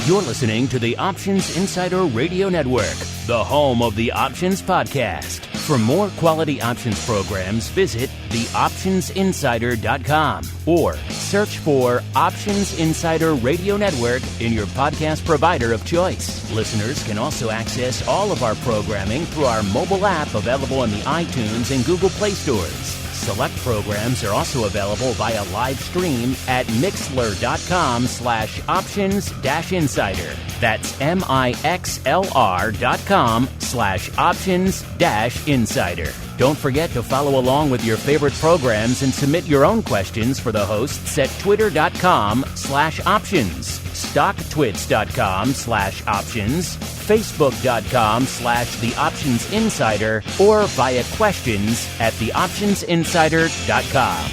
You're listening to the Options Insider Radio Network, the home of the Options Podcast. For more quality options programs, visit theoptionsinsider.com or search for Options Insider Radio Network in your podcast provider of choice. Listeners can also access all of our programming through our mobile app available in the iTunes and Google Play stores. Select programs are also available via live stream at mixlr.com/options-insider. That's mixlr.com/options-insider. Don't forget to follow along with your favorite programs and submit your own questions for the hosts at twitter.com/options, stocktwits.com/options, facebook.com/theoptionsinsider, or via questions at theoptionsinsider.com.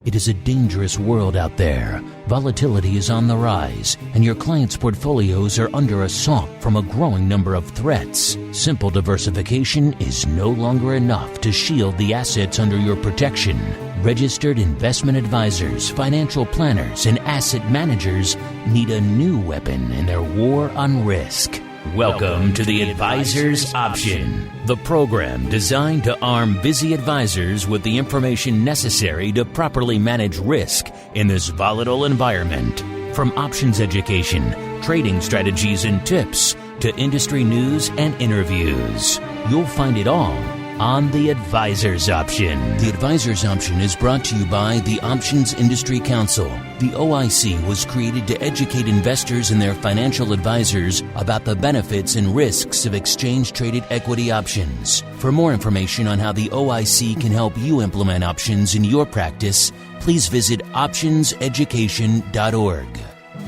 It is a dangerous world out there. Volatility is on the rise, and your clients' portfolios are under assault from a growing number of threats. Simple diversification is no longer enough to shield the assets under your protection. Registered investment advisors, financial planners, and asset managers need a new weapon in their war on risk. Welcome to the Advisor's Option, the program designed to arm busy advisors with the information necessary to properly manage risk in this volatile environment. From options education, trading strategies and tips, to industry news and interviews, you'll find it all on the Advisor's Option. The Advisor's Option is brought to you by the Options Industry Council. The OIC was created to educate investors and their financial advisors about the benefits and risks of exchange-traded equity options. For more information on how the OIC can help you implement options in your practice, please visit optionseducation.org.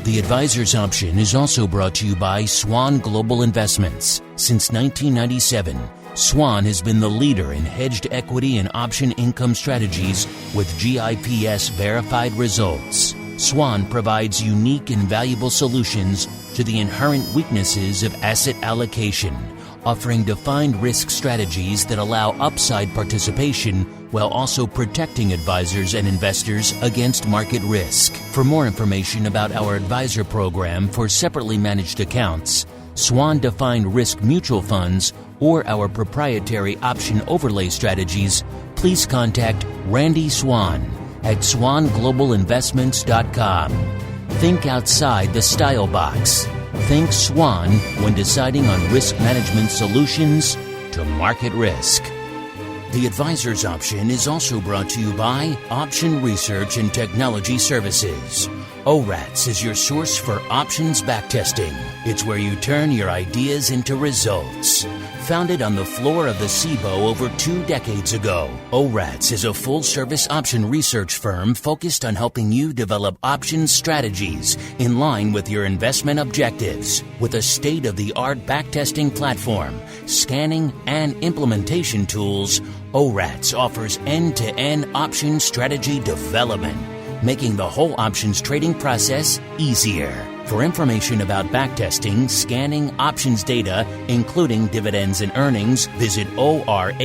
The Advisor's Option is also brought to you by SWAN Global Investments. Since 1997, SWAN has been the leader in hedged equity and option income strategies with GIPS verified results. SWAN provides unique and valuable solutions to the inherent weaknesses of asset allocation, offering defined risk strategies that allow upside participation while also protecting advisors and investors against market risk. For more information about our advisor program for separately managed accounts, SWAN Defined Risk Mutual Funds, or our proprietary option overlay strategies, please contact Randy Swan at swanglobalinvestments.com. Think outside the style box. Think SWAN when deciding on risk management solutions to market risk. The Advisor's Option is also brought to you by Option Research and Technology Services. ORATS is your source for options backtesting. It's where you turn your ideas into results. Founded on the floor of the SIBO over 2 decades ago, ORATS is a full-service option research firm focused on helping you develop options strategies in line with your investment objectives. With a state-of-the-art backtesting platform, scanning, and implementation tools, ORATS offers end-to-end option strategy development, making the whole options trading process easier. For information about backtesting, scanning options data, including dividends and earnings, visit orats.com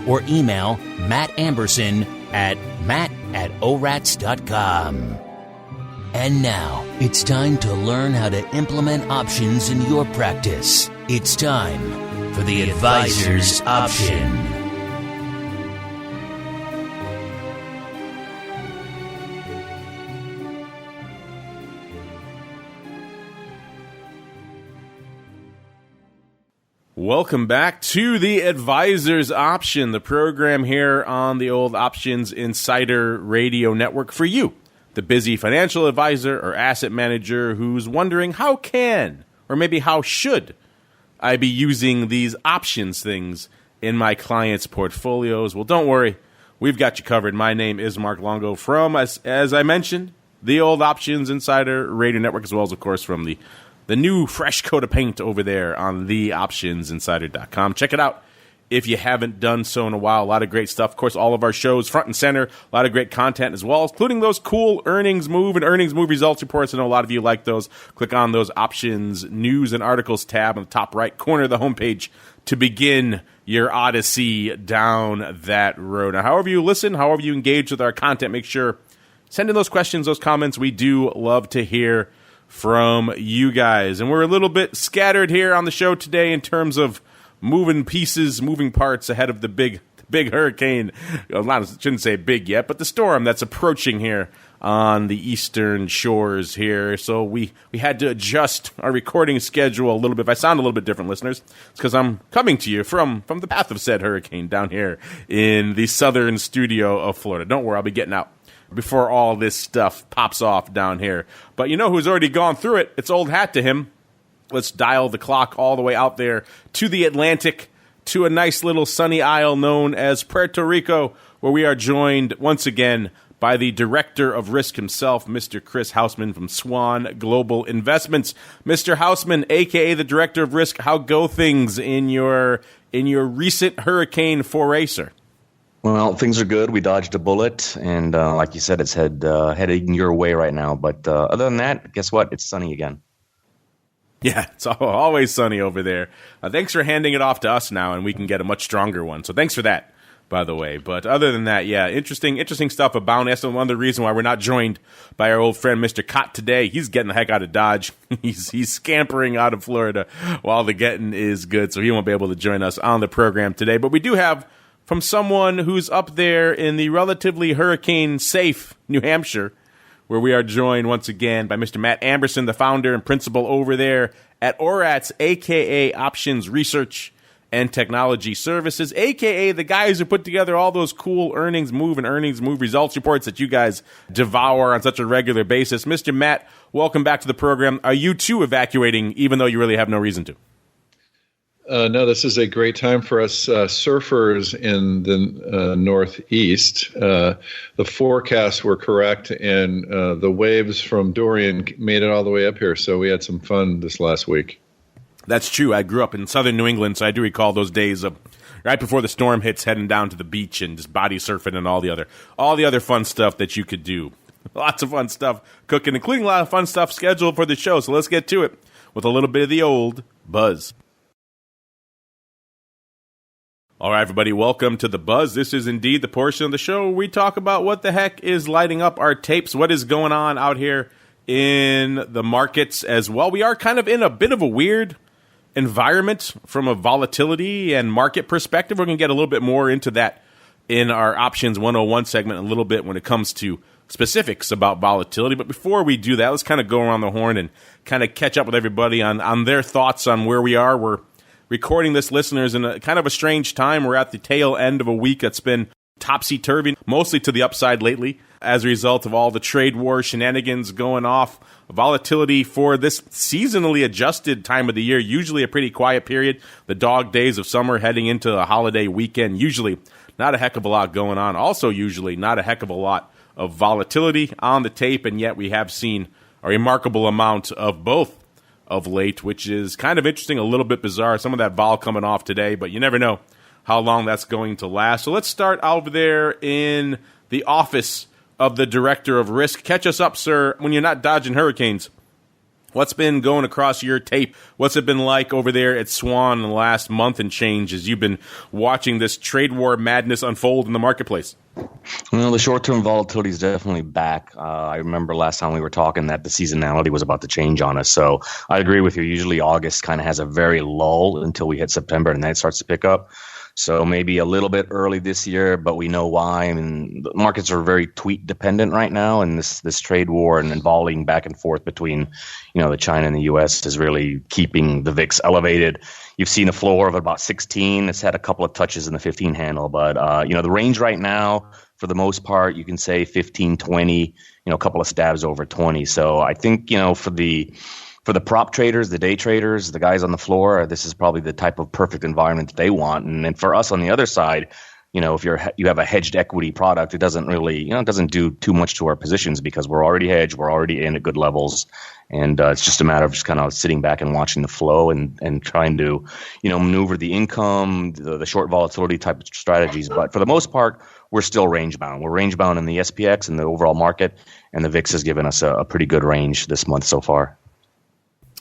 or email Matt Amberson at matt@orats.com. And now, it's time to learn how to implement options in your practice. It's time for the Advisor's Option. Welcome back to the Advisor's Option, the program here on the old Options Insider Radio Network for you, the busy financial advisor or asset manager who's wondering how can, or maybe how should, I be using these options things in my clients' portfolios. Well, don't worry. We've got you covered. My name is Mark Longo from, as I mentioned, the old Options Insider Radio Network, as well as, of course, from the new fresh coat of paint over there on theoptionsinsider.com. Check it out if you haven't done so in a while. A lot of great stuff. Of course, all of our shows front and center. A lot of great content as well, including those cool earnings move results reports. I know a lot of you like those. Click on those options news and articles tab on the top right corner of the homepage to begin your odyssey down that road. Now, however you listen, however you engage with our content, make sure send in those questions, those comments. We do love to hear from you guys. And we're a little bit scattered here on the show today in terms of moving pieces, moving parts ahead of the big hurricane. I shouldn't say big yet, but the storm that's approaching here on the eastern shores here. So we had to adjust our recording schedule a little bit. If I sound a little bit different, listeners, it's because I'm coming to you from the path of said hurricane down here in the southern studio of Florida. Don't worry, I'll be getting out before all this stuff pops off down here. But you know who's already gone through it? It's old hat to him. Let's dial the clock all the way out there to the Atlantic, to a nice little sunny isle known as Puerto Rico, where we are joined once again by the Director of Risk himself, Mr. Chris Hausman from SWAN Global Investments. Mr. Hausman, a.k.a. the Director of Risk, how go things in your recent hurricane foray, sir? Well, things are good. We dodged a bullet, and like you said, it's heading your way right now. But other than that, guess what? It's sunny again. Yeah, it's always sunny over there. Thanks for handing it off to us now, and we can get a much stronger one. So thanks for that, by the way. But other than that, yeah, interesting stuff abound. That's one of the reasons why we're not joined by our old friend Mr. Cott today. He's getting the heck out of Dodge. He's scampering out of Florida while the getting is good, so he won't be able to join us on the program today. But we do have from someone who's up there in the relatively hurricane-safe New Hampshire, where we are joined once again by Mr. Matt Amberson, the founder and principal over there at ORATS, a.k.a. Options Research and Technology Services, a.k.a. the guys who put together all those cool earnings move results reports that you guys devour on such a regular basis. Mr. Matt, welcome back to the program. Are you too evacuating, even though you really have no reason to? No, this is a great time for us surfers in the Northeast. The forecasts were correct, and the waves from Dorian made it all the way up here, so we had some fun this last week. That's true. I grew up in southern New England, so I do recall those days of right before the storm hits, heading down to the beach and just body surfing and all the other fun stuff that you could do. Lots of fun stuff cooking, including a lot of fun stuff scheduled for the show, so let's get to it with a little bit of the old buzz. All right, everybody, welcome to The Buzz. This is indeed the portion of the show where we talk about what the heck is lighting up our tapes, what is going on out here in the markets as well. We are kind of in a bit of a weird environment from a volatility and market perspective. We're going to get a little bit more into that in our Options 101 segment a little bit when it comes to specifics about volatility. But before we do that, let's kind of go around the horn and kind of catch up with everybody on their thoughts on where we are. We're recording this, listeners, in a kind of a strange time. We're at the tail end of a week that's been topsy-turvy, mostly to the upside lately, as a result of all the trade war shenanigans going off. Volatility for this seasonally adjusted time of the year, usually a pretty quiet period. The dog days of summer heading into a holiday weekend, usually not a heck of a lot going on. Also, usually not a heck of a lot of volatility on the tape, and yet we have seen a remarkable amount of both of late, which is kind of interesting, a little bit bizarre. Some of that vol coming off today, but you never know how long that's going to last. So let's start over there in the office of the Director of Risk. Catch us up, sir, when you're not dodging hurricanes. What's been going across your tape? What's it been like over there at SWAN in the last month and change as you've been watching this trade war madness unfold in the marketplace? Well, the short-term volatility is definitely back. I remember last time we were talking that the seasonality was about to change on us. So I agree with you. Usually August kind of has a very lull until we hit September, and then it starts to pick up. So maybe a little bit early this year, but we know why. I mean, the markets are very tweet dependent right now, and this trade war and volleying back and forth between, the China and the U.S. is really keeping the VIX elevated. You've seen a floor of about 16. It's had a couple of touches in the 15 handle, but the range right now, for the most part, you can say 15, 20. A couple of stabs over 20. So I think for the prop traders, the day traders, the guys on the floor, this is probably the type of perfect environment that they want. And then for us on the other side, if you have a hedged equity product, it doesn't really, it doesn't do too much to our positions because we're already hedged, we're already in at good levels, and it's just a matter of just kind of sitting back and watching the flow and trying to, maneuver the income, the short volatility type of strategies. But for the most part, we're still range bound. We're range bound in the SPX and the overall market, and the VIX has given us a pretty good range this month so far.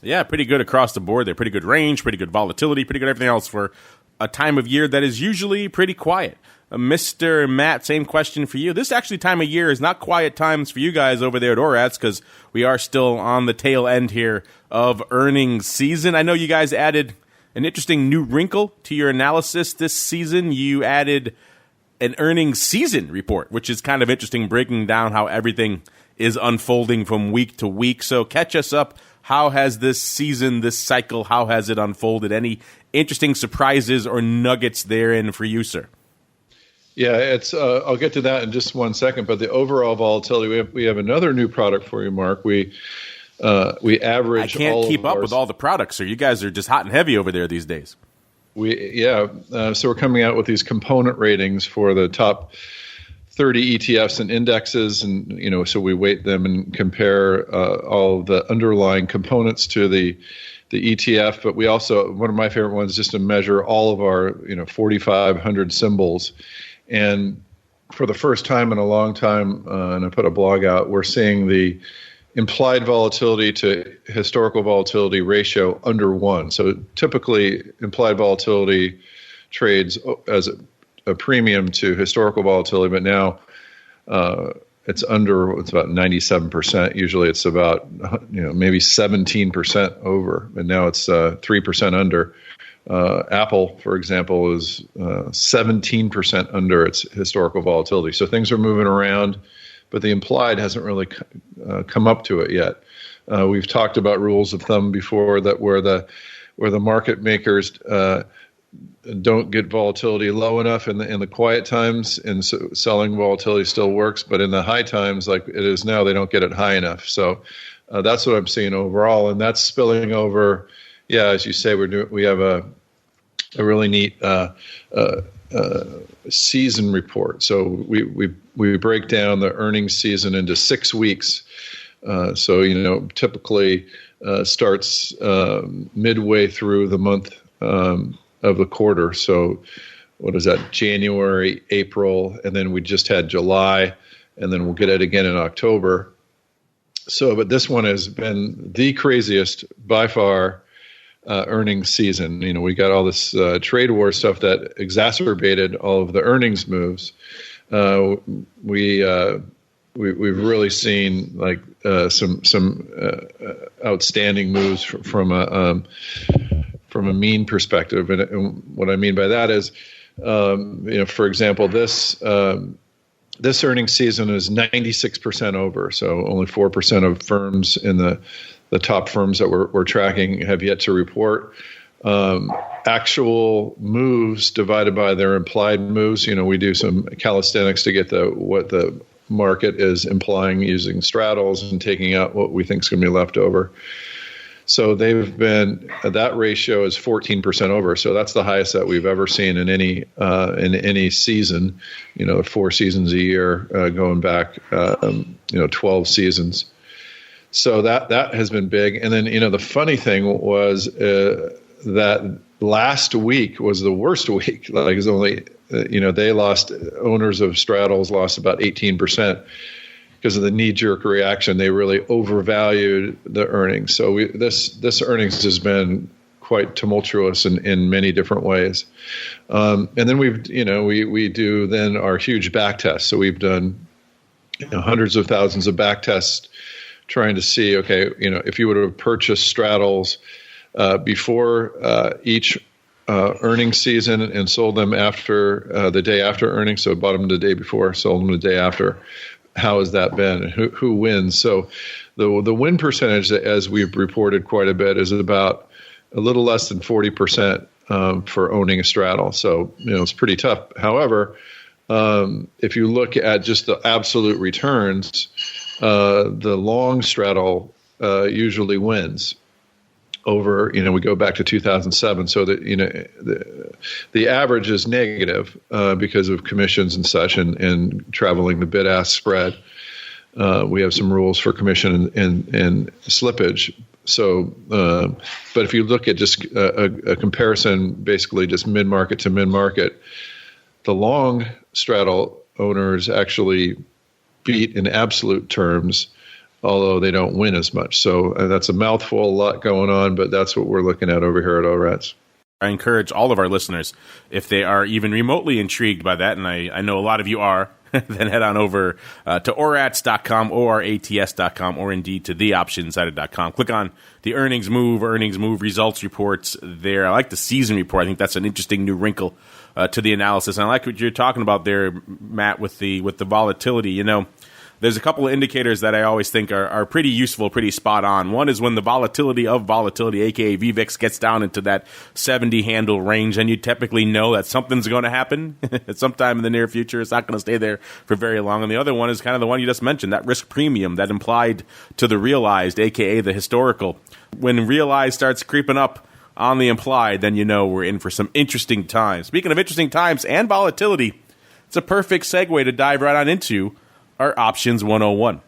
Yeah, pretty good across the board. They're pretty good range, pretty good volatility, pretty good everything else for a time of year that is usually pretty quiet. Mr. Matt, same question for you. This actually time of year is not quiet times for you guys over there at ORATS because we are still on the tail end here of earnings season. I know you guys added an interesting new wrinkle to your analysis this season. You added an earnings season report, which is kind of interesting, breaking down how everything is unfolding from week to week. So catch us up. How has this season, this cycle, how has it unfolded? Any interesting surprises or nuggets therein for you, sir? Yeah, it's. I'll get to that in just 1 second. But the overall volatility, we have another new product for you, Mark. We average. I can't keep up with all the products, sir. You guys are just hot and heavy over there these days. So we're coming out with these component ratings for the top 30 ETFs and indexes, and so we weight them and compare all the underlying components to the ETF. But we also, one of my favorite ones, just to measure all of our 4,500 symbols. And for the first time in a long time, and I put a blog out, we're seeing the implied volatility to historical volatility ratio under 1. So typically, implied volatility trades as a premium to historical volatility, but now it's about 97%. Usually it's about maybe 17% over, and now it's 3% under. Apple, for example, is 17% under its historical volatility. So things are moving around, but the implied hasn't really come up to it yet. We've talked about rules of thumb before that where the market makers don't get volatility low enough in the quiet times, and so selling volatility still works, but in the high times, like it is now, they don't get it high enough. So that's what I'm seeing overall, and that's spilling over. Yeah, as you say, we have a really neat season report. So we break down the earnings season into 6 weeks. So typically starts midway through the month of the quarter. So what is that? January, April, and then we just had July, and then we'll get it again in October. So, but this one has been the craziest by far. Earnings season. We got all this trade war stuff that exacerbated all of the earnings moves. We've really seen like some outstanding moves from a mean perspective, and what I mean by that is, for example, this earnings season is 96% over. So only 4% of firms in the top firms that we're tracking have yet to report. Actual moves divided by their implied moves. We do some calisthenics to get what the market is implying using straddles and taking out what we think is going to be left over. So that ratio is 14% over. So that's the highest that we've ever seen in any season. 4 seasons a year, going back 12 seasons. So that has been big. And then, the funny thing was that last week was the worst week. Like it's only, they lost, owners of straddles lost about 18% because of the knee-jerk reaction. They really overvalued the earnings. So this earnings has been quite tumultuous in many different ways. And then we do then our huge back tests. So we've done hundreds of thousands of back tests, trying to see, okay, if you would have purchased straddles before each earnings season and sold them after the day after earnings, so bought them the day before, sold them the day after, how has that been? And who wins? So the win percentage, as we've reported quite a bit, is about a little less than 40% for owning a straddle. So it's pretty tough. However, if you look at just the absolute returns, the long straddle usually wins over, we go back to 2007. So that, the average is negative because of commissions and such and traveling the bid-ask spread. We have some rules for commission and slippage. So, but if you look at just a comparison, basically just mid-market to mid-market, the long straddle owners actually beat in absolute terms although they don't win as much. So that's a mouthful, a lot going on, but that's what we're looking at over here at ORATS. I encourage all of our listeners, if they are even remotely intrigued by that, and I know a lot of you are, then head on over to orats.com, orats.com, or indeed to theoptionsinsider.com. Click on the earnings move results reports there. I like the season report. I think that's an interesting new wrinkle to the analysis. And I like what you're talking about there, Matt, with the volatility. You know, there's a couple of indicators that I always think are pretty useful, pretty spot on. One is when the volatility, aka VVIX, gets down into that 70 handle range, and you typically know that something's going to happen at some time in the near future. It's not going to stay there for very long. And the other one is kind of the one you just mentioned, that risk premium, that implied to the realized, aka the historical. When realized starts creeping up on the implied, then you know we're in for some interesting times. Speaking of interesting times and volatility, it's a perfect segue to dive right on into our Options 101.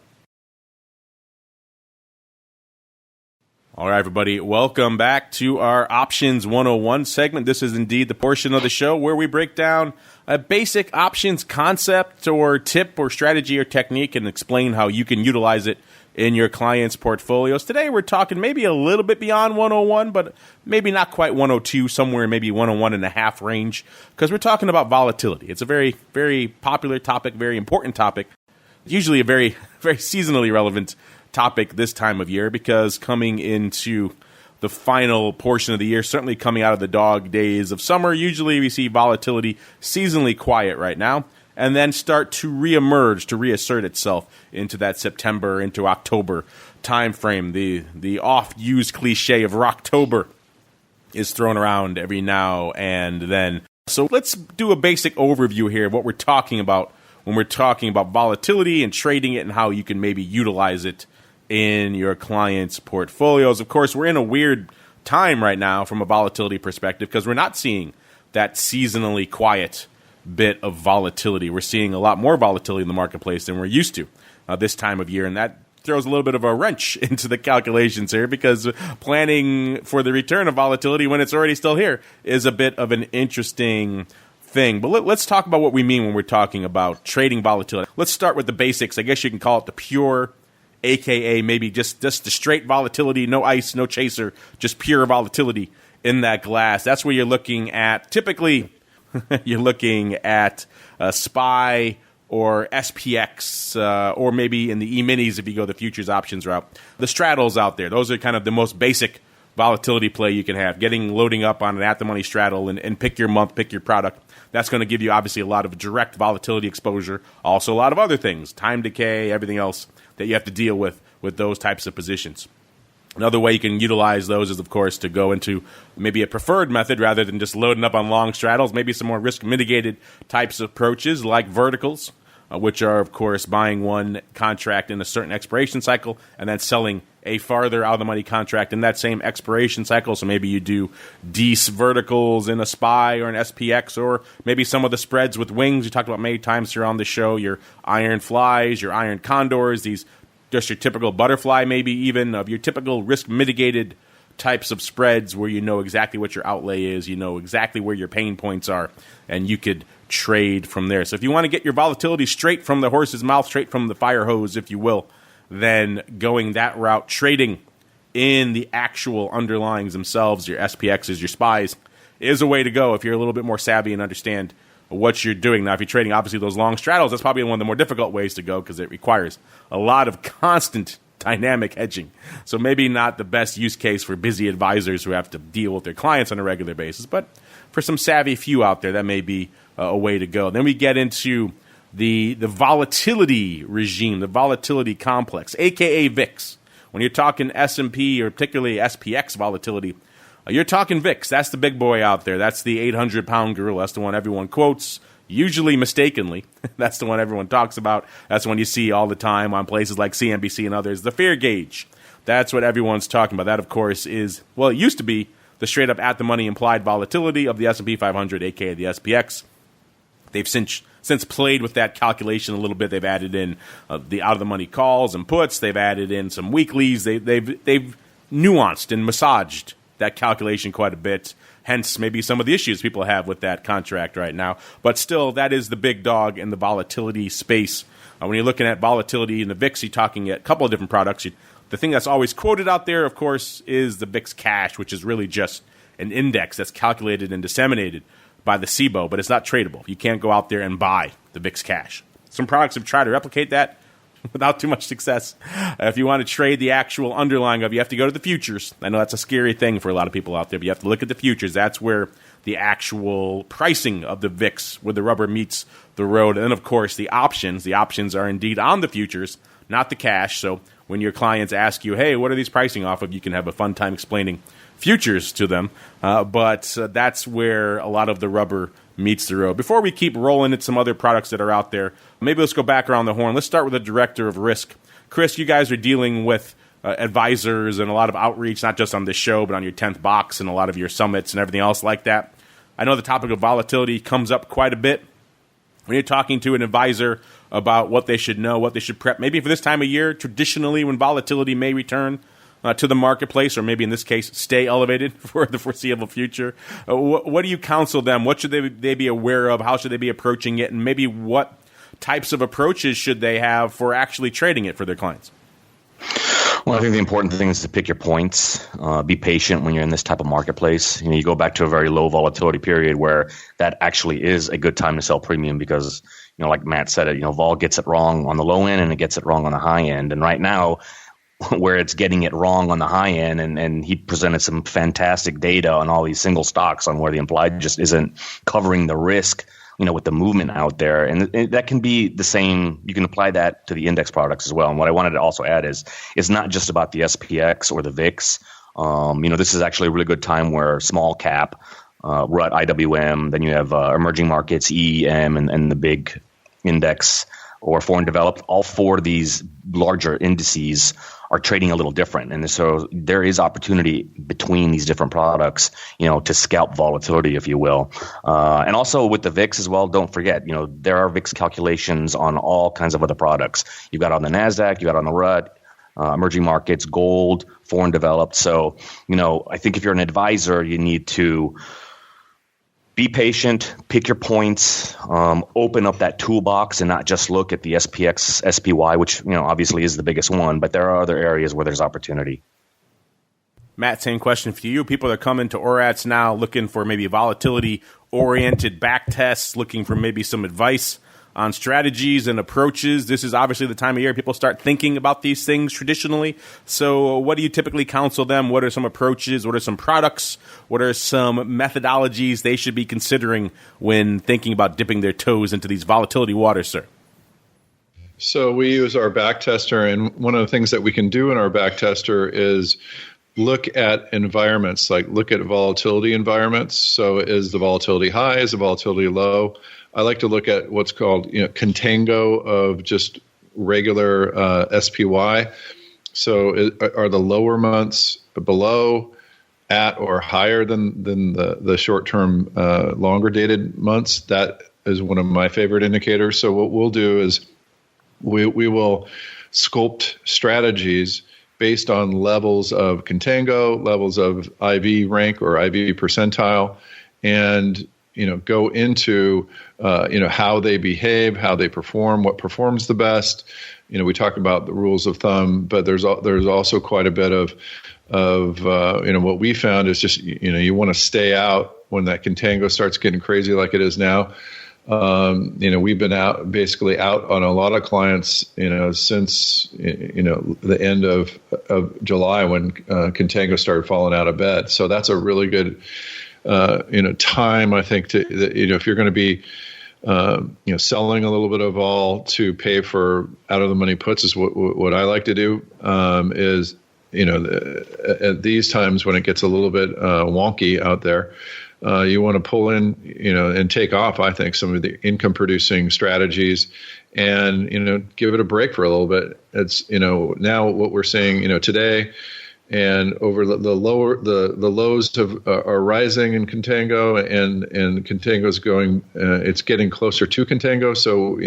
All right, everybody, welcome back to our Options 101 segment. This is indeed the portion of the show where we break down a basic options concept or tip or strategy or technique and explain how you can utilize it in your clients' portfolios. Today, we're talking maybe a little bit beyond 101, but maybe not quite 102, somewhere maybe 101 and a half range, because we're talking about volatility. It's a very, very popular topic, very important topic. Usually a very, very seasonally relevant topic this time of year, because coming into the final portion of the year, certainly coming out of the dog days of summer, usually we see volatility seasonally quiet right now, and then start to reemerge, to reassert itself into that September, into October timeframe. The oft-used cliche of Rocktober is thrown around every now and then. So let's do a basic overview here of what we're talking about when we're talking about volatility and trading it and how you can maybe utilize it in your clients' portfolios. Of course, we're in a weird time right now from a volatility perspective because we're not seeing that seasonally quiet bit of volatility. We're seeing a lot more volatility in the marketplace than we're used to this time of year, and that throws a little bit of a wrench into the calculations here, because planning for the return of volatility when it's already still here is a bit of an interesting thing. But let's talk about what we mean when we're talking about trading volatility. Let's start with the basics. I guess you can call it the pure, aka maybe just the straight volatility, no ice, no chaser, just pure volatility in that glass. That's where you're looking at, typically, you're looking at SPY or SPX, or maybe in the E-minis if you go the futures options route. The straddles out there, those are kind of the most basic volatility play you can have. Loading up on an at-the-money straddle and pick your month, pick your product. That's going to give you obviously a lot of direct volatility exposure. Also a lot of other things, time decay, everything else that you have to deal with those types of positions. Another way you can utilize those is, of course, to go into maybe a preferred method rather than just loading up on long straddles, maybe some more risk-mitigated types of approaches like verticals, which are, of course, buying one contract in a certain expiration cycle and then selling a farther out-of-the-money contract in that same expiration cycle. So maybe you do DC verticals in a SPY or an SPX, or maybe some of the spreads with wings. You talked about many times here on the show, your iron flies, your iron condors, these just your typical butterfly, maybe even of your typical risk-mitigated types of spreads where you know exactly what your outlay is, you know exactly where your pain points are, and you could trade from there. So if you want to get your volatility straight from the horse's mouth, straight from the fire hose, if you will, then going that route, trading in the actual underlyings themselves, your SPXs, your SPYs, is a way to go if you're a little bit more savvy and understand what you're doing. Now, if you're trading, obviously, those long straddles, that's probably one of the more difficult ways to go because it requires a lot of constant dynamic hedging. So maybe not the best use case for busy advisors who have to deal with their clients on a regular basis, but for some savvy few out there, that may be a way to go. Then we get into the volatility regime, the volatility complex, aka VIX. When you're talking S&P or particularly SPX volatility, you're talking VIX. That's the big boy out there. That's the 800-pound gorilla. That's the one everyone quotes, usually mistakenly. That's the one everyone talks about. That's the one you see all the time on places like CNBC and others. The fear gauge. That's what everyone's talking about. That, of course, is, well, it used to be the straight-up at-the-money implied volatility of the S&P 500, aka the SPX. They've since played with that calculation a little bit. They've added in the out-of-the-money calls and puts. They've added in some weeklies. They've nuanced and massaged that calculation quite a bit hence maybe some of the issues people have with that contract right now. But still, that is the big dog in the volatility space. When you're looking at volatility in the VIX, you're talking a couple of different products. The thing that's always quoted out there, of course, is the VIX cash, which is really just an index that's calculated and disseminated by the SIBO, but it's not tradable. You can't go out there and buy the VIX cash. Some products have tried to replicate that without too much success. If you want to trade the actual underlying of, you have to go to the futures. I know that's a scary thing for a lot of people out there, but you have to look at the futures. That's where the actual pricing of the VIX, where the rubber meets the road. And then, of course, the options. The options are indeed on the futures, not the cash. So when your clients ask you, hey, what are these pricing off of, you can have a fun time explaining futures to them. But that's where a lot of the rubber meets the road. Before we keep rolling at some other products that are out there, maybe let's go back around the horn. Let's start with the director of risk. Chris, you guys are dealing with advisors and a lot of outreach, not just on this show, but on your 10th box and a lot of your summits and everything else like that. I know the topic of volatility comes up quite a bit. When you're talking to an advisor about what they should know, what they should prep, maybe for this time of year, traditionally when volatility may return to the marketplace, or maybe in this case, stay elevated for the foreseeable future, what do you counsel them? What should they be aware of? How should they be approaching it? And maybe what types of approaches should they have for actually trading it for their clients? Well, I think the important thing is to pick your points. Be patient when you're in this type of marketplace. You go back to a very low volatility period where that actually is a good time to sell premium because, like Matt said it, vol gets it wrong on the low end and it gets it wrong on the high end. And right now, where it's getting it wrong on the high end, and he presented some fantastic data on all these single stocks on where the implied just isn't covering the risk, with the movement out there. And that can be the same. You can apply that to the index products as well. And what I wanted to also add is it's not just about the SPX or the VIX. This is actually a really good time where small cap, RUT, IWM, then you have emerging markets, EM, and the big index or foreign developed. All four of these larger indices are trading a little different. And so there is opportunity between these different products, to scalp volatility, if you will. And also with the VIX as well, don't forget, there are VIX calculations on all kinds of other products. You've got on the NASDAQ, you've got on the RUT, emerging markets, gold, foreign developed. So, I think if you're an advisor, you need to be patient, pick your points, open up that toolbox and not just look at the SPX, SPY, which, obviously is the biggest one, but there are other areas where there's opportunity. Matt, same question for you. People that come into ORATs now looking for maybe volatility-oriented back tests, looking for maybe some advice on strategies and approaches. This is obviously the time of year people start thinking about these things traditionally. So what do you typically counsel them? What are some approaches? What are some products? What are some methodologies they should be considering when thinking about dipping their toes into these volatility waters, sir? So we use our back tester, and one of the things that we can do in our back tester is look at environments, like look at volatility environments. So is the volatility high? Is the volatility low? I like to look at what's called contango of just regular SPY. So are the lower months below, at, or higher than the short-term, longer-dated months? That is one of my favorite indicators. So what we'll do is we will sculpt strategies based on levels of contango, levels of IV rank or IV percentile, and go into how they behave, how they perform, what performs the best. We talk about the rules of thumb, but there's also quite a bit of what we found is just you want to stay out when that contango starts getting crazy like it is now. We've been basically out on a lot of clients, since the end of July when contango started falling out of bed. So that's a really good time, I think, to if you're going to be selling a little bit of vol to pay for out of the money puts is what I like to do. Is at these times when it gets a little bit wonky out there, you want to pull in, and take off, I think, some of the income producing strategies and, give it a break for a little bit. It's, now what we're seeing, today, and over the lows are rising in contango, and contango's going. It's getting closer to contango. So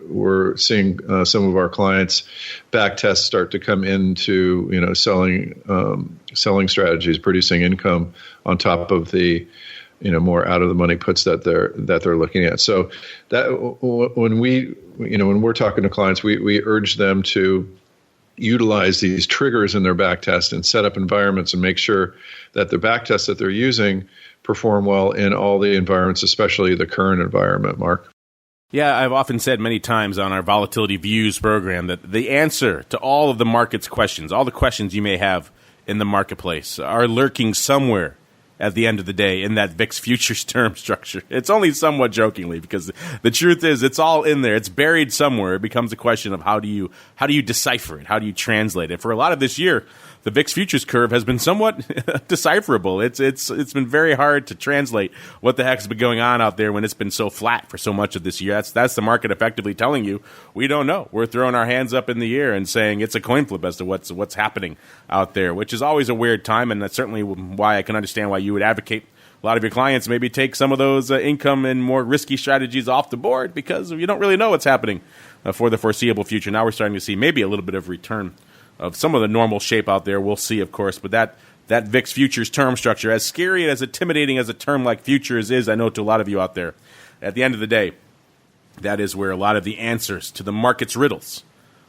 we're seeing some of our clients back tests start to come into selling strategies, producing income on top of the more out of the money puts that they're looking at. So that when we're talking to clients, we urge them to utilize these triggers in their back test and set up environments and make sure that the back tests that they're using perform well in all the environments, especially the current environment, Mark. Yeah, I've often said many times on our Volatility Views program that the answer to all of the market's questions, all the questions you may have in the marketplace, are lurking somewhere at the end of the day in that VIX futures term structure. It's only somewhat jokingly, because the truth is it's all in there. It's buried somewhere. It becomes a question of how do you decipher it? How do you translate it? For a lot of this year, the VIX futures curve has been somewhat decipherable. It's been very hard to translate what the heck's been going on out there when it's been so flat for so much of this year. That's the market effectively telling you, we don't know. We're throwing our hands up in the air and saying it's a coin flip as to what's happening out there, which is always a weird time, and that's certainly why I can understand why you would advocate a lot of your clients maybe take some of those income and more risky strategies off the board, because you don't really know what's happening for the foreseeable future. Now we're starting to see maybe a little bit of return of some of the normal shape out there. We'll see, of course, but that VIX futures term structure, as scary and as intimidating as a term like futures is, I know to a lot of you out there, at the end of the day, that is where a lot of the answers to the market's riddles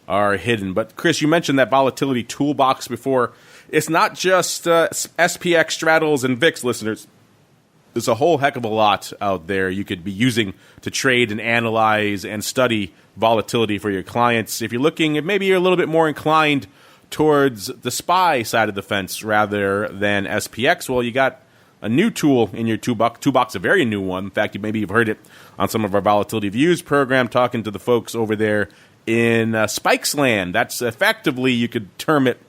are hidden. But Chris, you mentioned that volatility toolbox before. It's not just SPX, straddles, and VIX, listeners. There's a whole heck of a lot out there you could be using to trade and analyze and study volatility for your clients. If you're looking, maybe you're a little bit more inclined towards the SPY side of the fence rather than SPX, well, you got a new tool in your toolbox, a very new one. In fact, maybe you've heard it on some of our Volatility Views program, talking to the folks over there in Spike's Land. That's effectively, you could term it,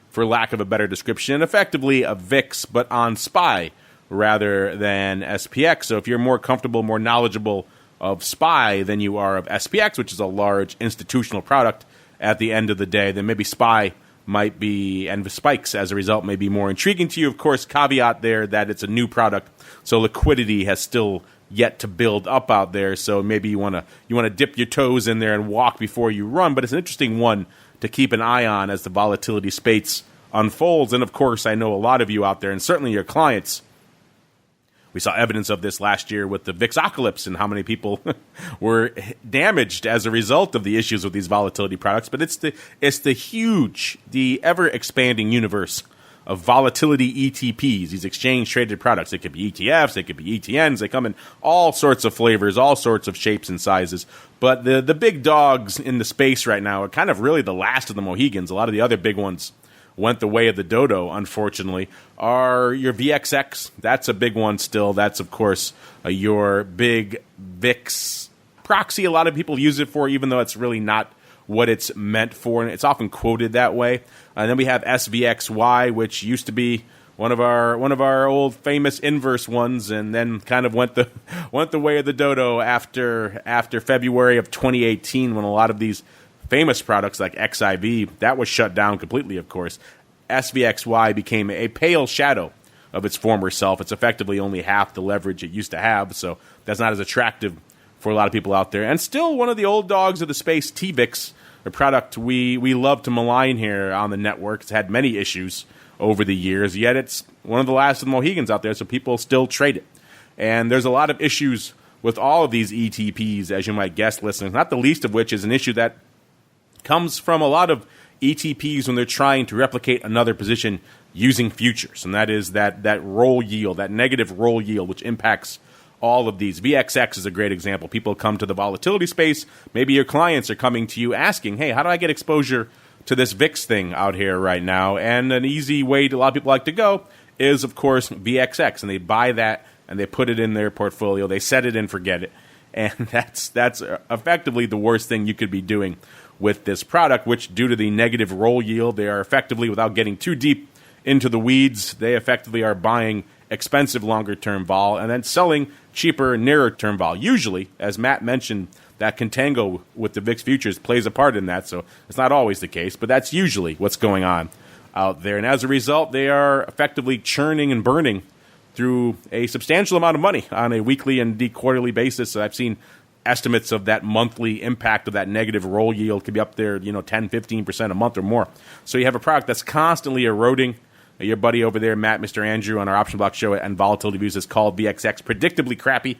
for lack of a better description, effectively a VIX, but on SPY rather than SPX. So if you're more comfortable, more knowledgeable of SPY than you are of SPX, which is a large institutional product at the end of the day, then maybe SPY might be, and spikes as a result, may be more intriguing to you. Of course, caveat there that it's a new product, so liquidity has still yet to build up out there. So maybe you want to dip your toes in there and walk before you run. But it's an interesting one to keep an eye on as the volatility space unfolds. And of course, I know a lot of you out there, and certainly your clients, we saw evidence of this last year with the VIXocalypse and how many people were damaged as a result of the issues with these volatility products. But it's the huge, the ever-expanding universe of volatility ETPs, these exchange-traded products. They could be ETFs, they could be ETNs. They come in all sorts of flavors, all sorts of shapes and sizes. But the big dogs in the space right now are kind of really the last of the Mohegans. A lot of the other big ones went the way of the dodo, unfortunately, are your VXX. That's a big one still. That's, of course, your big VIX proxy. A lot of people use it for, even though it's really not what it's meant for, and it's often quoted that way. And then we have SVXY, which used to be one of our old famous inverse ones, and then kind of went the way of the dodo after February of 2018, when a lot of these famous products like XIV, that was shut down completely, of course. SVXY became a pale shadow of its former self. It's effectively only half the leverage it used to have, so that's not as attractive for a lot of people out there. And still one of the old dogs of the space, TVIX, a product we love to malign here on the network. It's had many issues over the years, yet it's one of the last of the Mohegans out there, so people still trade it. And there's a lot of issues with all of these ETPs, as you might guess, listeners, not the least of which is an issue that comes from a lot of ETPs when they're trying to replicate another position using futures, and that is that roll yield, that negative roll yield, which impacts all of these. VXX is a great example. People come to the volatility space. Maybe your clients are coming to you asking, hey, how do I get exposure to this VIX thing out here right now? And an easy way a lot of people like to go is, of course, VXX, and they buy that and they put it in their portfolio. They set it and forget it, and that's effectively the worst thing you could be doing with this product, which, due to the negative roll yield, they are effectively, without getting too deep into the weeds, they effectively are buying expensive longer-term vol and then selling cheaper, nearer-term vol. Usually, as Matt mentioned, that contango with the VIX futures plays a part in that, so it's not always the case, but that's usually what's going on out there. And as a result, they are effectively churning and burning through a substantial amount of money on a weekly and indeed quarterly basis. I've seen estimates of that monthly impact of that negative roll yield could be up there, 10, 15% a month or more. So you have a product that's constantly eroding. Your buddy over there, Matt, Mr. Andrew, on our Option Block show and Volatility Views has called VXX predictably crappy.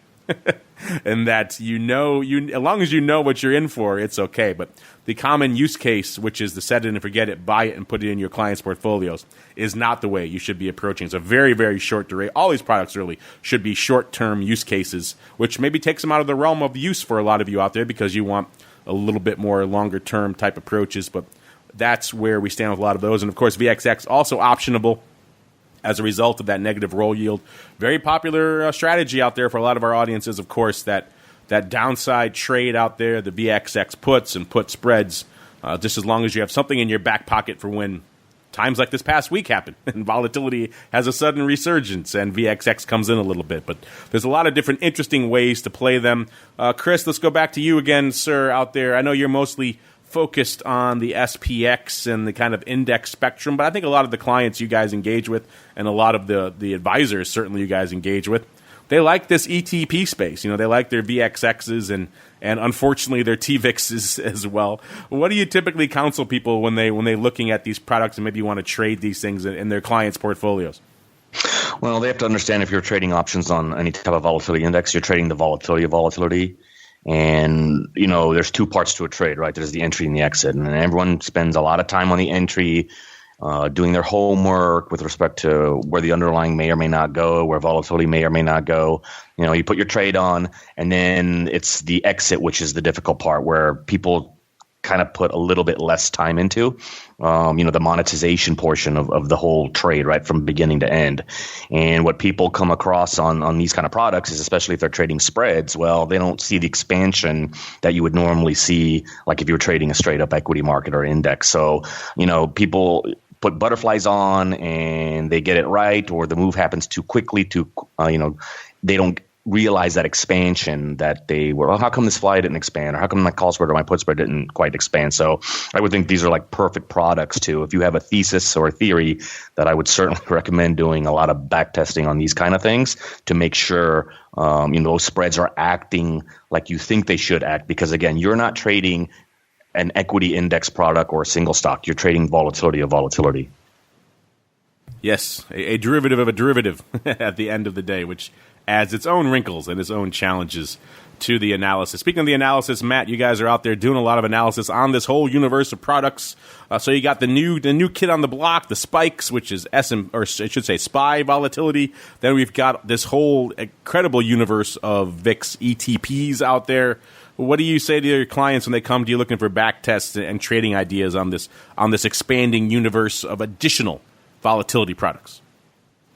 And that as long as you know what you're in for, it's okay. But the common use case, which is the set it and forget it, buy it and put it in your clients' portfolios, is not the way you should be approaching. It's a very, very short duration. All these products really should be short-term use cases, which maybe takes them out of the realm of use for a lot of you out there because you want a little bit more longer-term type approaches. But that's where we stand with a lot of those. And, of course, VXX also optionable as a result of that negative roll yield. Very popular strategy out there for a lot of our audiences, of course, that downside trade out there, the VXX puts and put spreads, just as long as you have something in your back pocket for when times like this past week happen and volatility has a sudden resurgence and VXX comes in a little bit. But there's a lot of different interesting ways to play them. Chris, let's go back to you again, sir, out there. I know you're mostly focused on the SPX and the kind of index spectrum, but I think a lot of the clients you guys engage with and a lot of the advisors certainly you guys engage with, they like this ETP space. They like their VXXs and unfortunately their TVIXs as well. What do you typically counsel people when they're looking at these products and maybe want to trade these things in their clients' portfolios? Well, they have to understand if you're trading options on any type of volatility index, you're trading the volatility of volatility. And, there's two parts to a trade, right? There's the entry and the exit. And everyone spends a lot of time on the entry, doing their homework with respect to where the underlying may or may not go, where volatility may or may not go. You put your trade on, and then it's the exit, which is the difficult part, where people kind of put a little bit less time into, the monetization portion of the whole trade, right, from beginning to end. And what people come across on these kind of products is, especially if they're trading spreads, well, they don't see the expansion that you would normally see, like if you were trading a straight up equity market or index. So, people put butterflies on and they get it right, or the move happens too quickly they don't realize that expansion that they were, how come this fly didn't expand, or how come my call spread or my put spread didn't quite expand? So I would think these are like perfect products too. If you have a thesis or a theory, that I would certainly recommend doing a lot of back testing on these kind of things to make sure those spreads are acting like you think they should act. Because again, you're not trading an equity index product or a single stock. You're trading volatility of volatility. Yes, a derivative of a derivative at the end of the day, which adds its own wrinkles and its own challenges to the analysis. Speaking of the analysis, Matt, you guys are out there doing a lot of analysis on this whole universe of products. So you got the new kid on the block, the spikes, which is SPY volatility. Then we've got this whole incredible universe of VIX ETPs out there. What do you say to your clients when they come to you looking for back tests and trading ideas on this expanding universe of additional volatility products?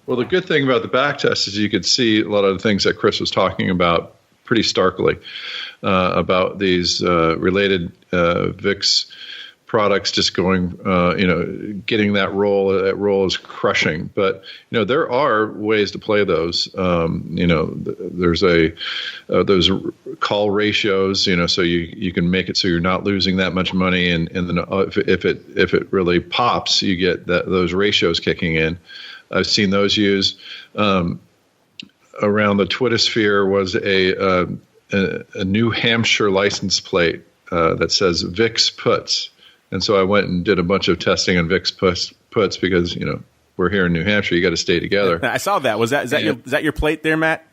Well, the good thing about the back test is you could see a lot of the things that Chris was talking about pretty starkly about these related VIX products just going, getting that roll. That roll is crushing. But, there are ways to play those. There's those call ratios, so you can make it so you're not losing that much money. And then if it really pops, you get those ratios kicking in. I've seen those used. Around the Twittersphere was a New Hampshire license plate that says VIX puts. And so I went and did a bunch of testing on VIX puts because, we're here in New Hampshire. You got to stay together. I saw that. Is that your plate there, Matt?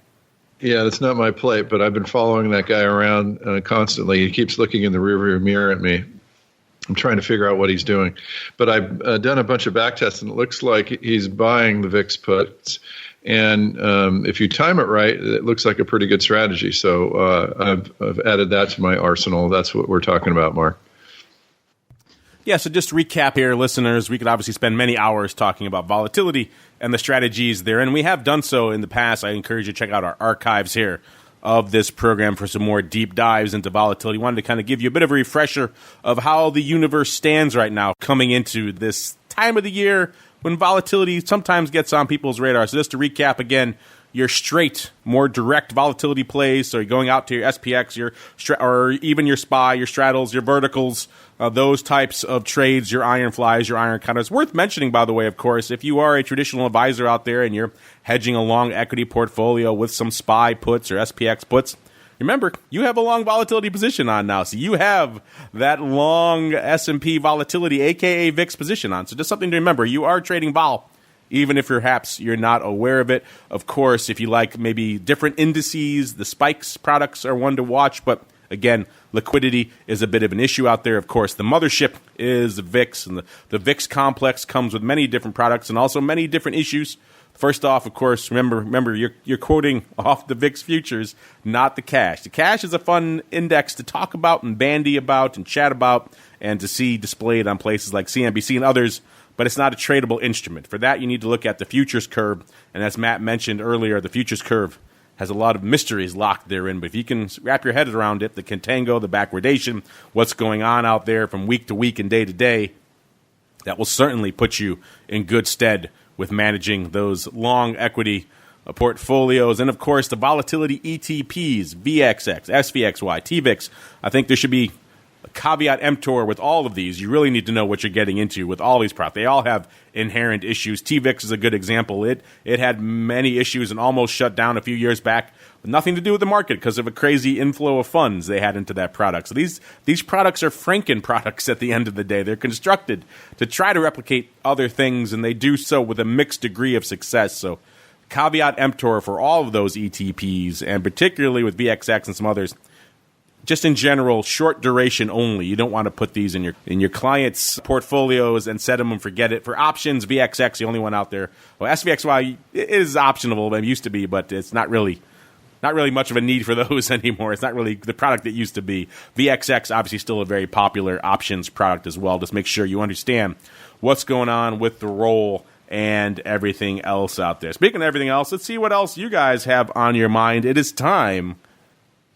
Yeah, that's not my plate, but I've been following that guy around constantly. He keeps looking in the rearview mirror at me. I'm trying to figure out what he's doing. But I've done a bunch of back tests, and it looks like he's buying the VIX puts. And if you time it right, it looks like a pretty good strategy. So I've added that to my arsenal. That's what we're talking about, Mark. Yeah, so just to recap here, listeners, we could obviously spend many hours talking about volatility and the strategies there, and we have done so in the past. I encourage you to check out our archives here of this program for some more deep dives into volatility. Wanted to kind of give you a bit of a refresher of how the universe stands right now coming into this time of the year when volatility sometimes gets on people's radar. So just to recap again, your straight, more direct volatility plays, so you're going out to your SPX, or even your SPY, your straddles, your verticals, those types of trades, your iron flies, your iron counters. Worth mentioning, by the way, of course, if you are a traditional advisor out there and you're hedging a long equity portfolio with some SPY puts or SPX puts, remember, you have a long volatility position on now. So you have that long S&P volatility, a.k.a. VIX position on. So just something to remember. You are trading vol, even if perhaps you're not aware of it. Of course, if you like maybe different indices, the spikes products are one to watch. But again, liquidity is a bit of an issue out there. Of course, the mothership is the VIX, and the VIX complex comes with many different products and also many different issues. First off, of course, remember you're quoting off the VIX futures, not the cash. The cash is a fun index to talk about and bandy about and chat about and to see displayed on places like CNBC and others, but it's not a tradable instrument. For that, you need to look at the futures curve. And as Matt mentioned earlier, the futures curve has a lot of mysteries locked therein. But if you can wrap your head around it, the contango, the backwardation, what's going on out there from week to week and day to day, that will certainly put you in good stead with managing those long equity portfolios. And, of course, the volatility ETPs, VXX, SVXY, TVIX. I think there should be a caveat emptor with all of these. You really need to know what you're getting into with all these products. They all have inherent issues. TVIX is a good example. It had many issues and almost shut down a few years back. Nothing to do with the market because of a crazy inflow of funds they had into that product. So these products are Franken products at the end of the day. They're constructed to try to replicate other things, and they do so with a mixed degree of success. So caveat emptor for all of those ETPs, and particularly with VXX and some others, just in general, short duration only. You don't want to put these in your clients' portfolios and set them and forget it. For options, VXX, the only one out there. Well, SVXY is optional. It used to be, but it's not really much of a need for those anymore. It's not really the product it used to be. VXX, obviously still a very popular options product as well. Just make sure you understand what's going on with the roll and everything else out there. Speaking of everything else, let's see what else you guys have on your mind. It is time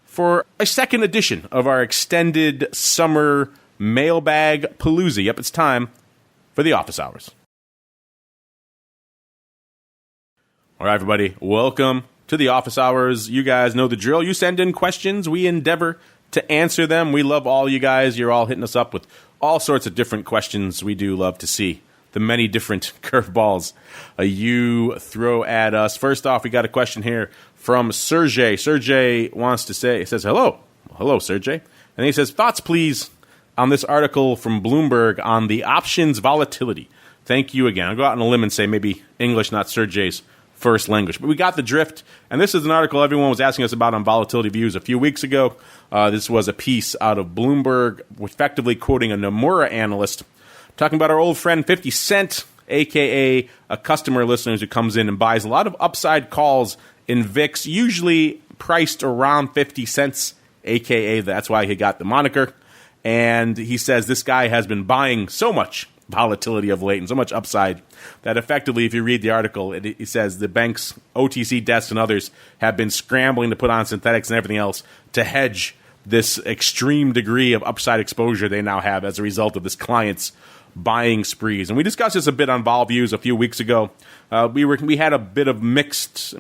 for a second edition of our extended summer mailbag palooza. Yep, it's time for the office hours. All right, everybody, welcome to the office hours. You guys know the drill. You send in questions. We endeavor to answer them. We love all you guys. You're all hitting us up with all sorts of different questions. We do love to see the many different curveballs you throw at us. First off, we got a question here from Sergey. Sergey wants to say, he says, hello. Hello, Sergey. And he says, thoughts, please, on this article from Bloomberg on the options volatility. Thank you again. I'll go out on a limb and say maybe English, not Sergey's first language. But we got the drift. And this is an article everyone was asking us about on Volatility Views a few weeks ago. This was a piece out of Bloomberg, effectively quoting a Nomura analyst, talking about our old friend 50 Cent, a.k.a. a customer listener who comes in and buys a lot of upside calls in VIX, usually priced around 50 cents, a.k.a. that's why he got the moniker. And he says this guy has been buying so much volatility of late and so much upside that effectively, if you read the article, it says the bank's OTC desks and others have been scrambling to put on synthetics and everything else to hedge this extreme degree of upside exposure they now have as a result of this client's buying sprees. And we discussed this a bit on Vol Views a few weeks ago. We had a bit of mixed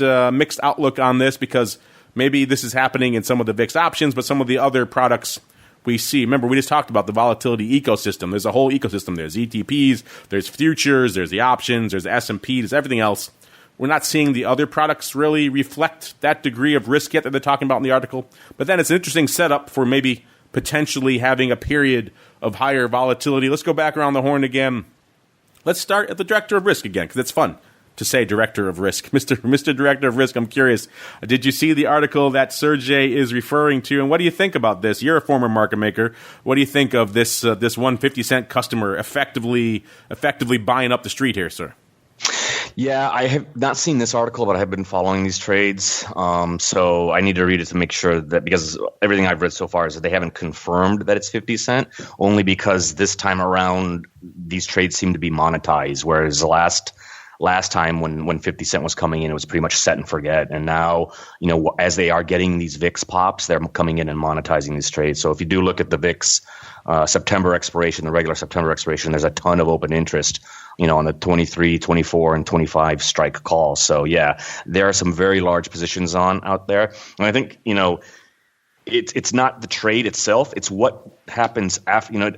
outlook on this because maybe this is happening in some of the VIX options, but some of the other products we see. Remember, we just talked about the volatility ecosystem. There's a whole ecosystem. There's ETPs, there's futures, there's the options, there's S&P, there's everything else. We're not seeing the other products really reflect that degree of risk yet that they're talking about in the article. But then it's an interesting setup for maybe potentially having a period of higher volatility. Let's go back around the horn again. Let's start at the director of risk again, because it's fun to say director of risk. Mr. Director of Risk, I'm curious, did you see the article that Sergey is referring to, and what do you think about this? You're a former market maker. What do you think of this 150 cent customer effectively buying up the street here, sir? Yeah, I have not seen this article, but I have been following these trades. So I need to read it to make sure that, because everything I've read so far is that they haven't confirmed that it's 50 cent, only because this time around these trades seem to be monetized, whereas the last last time when 50 Cent was coming in, it was pretty much set and forget. And now, as they are getting these VIX pops, they're coming in and monetizing these trades. So if you do look at the VIX September expiration, the regular September expiration, there's a ton of open interest, on the 23, 24, and 25 strike calls. So yeah, there are some very large positions out there. And I think, it's not the trade itself. It's what happens after,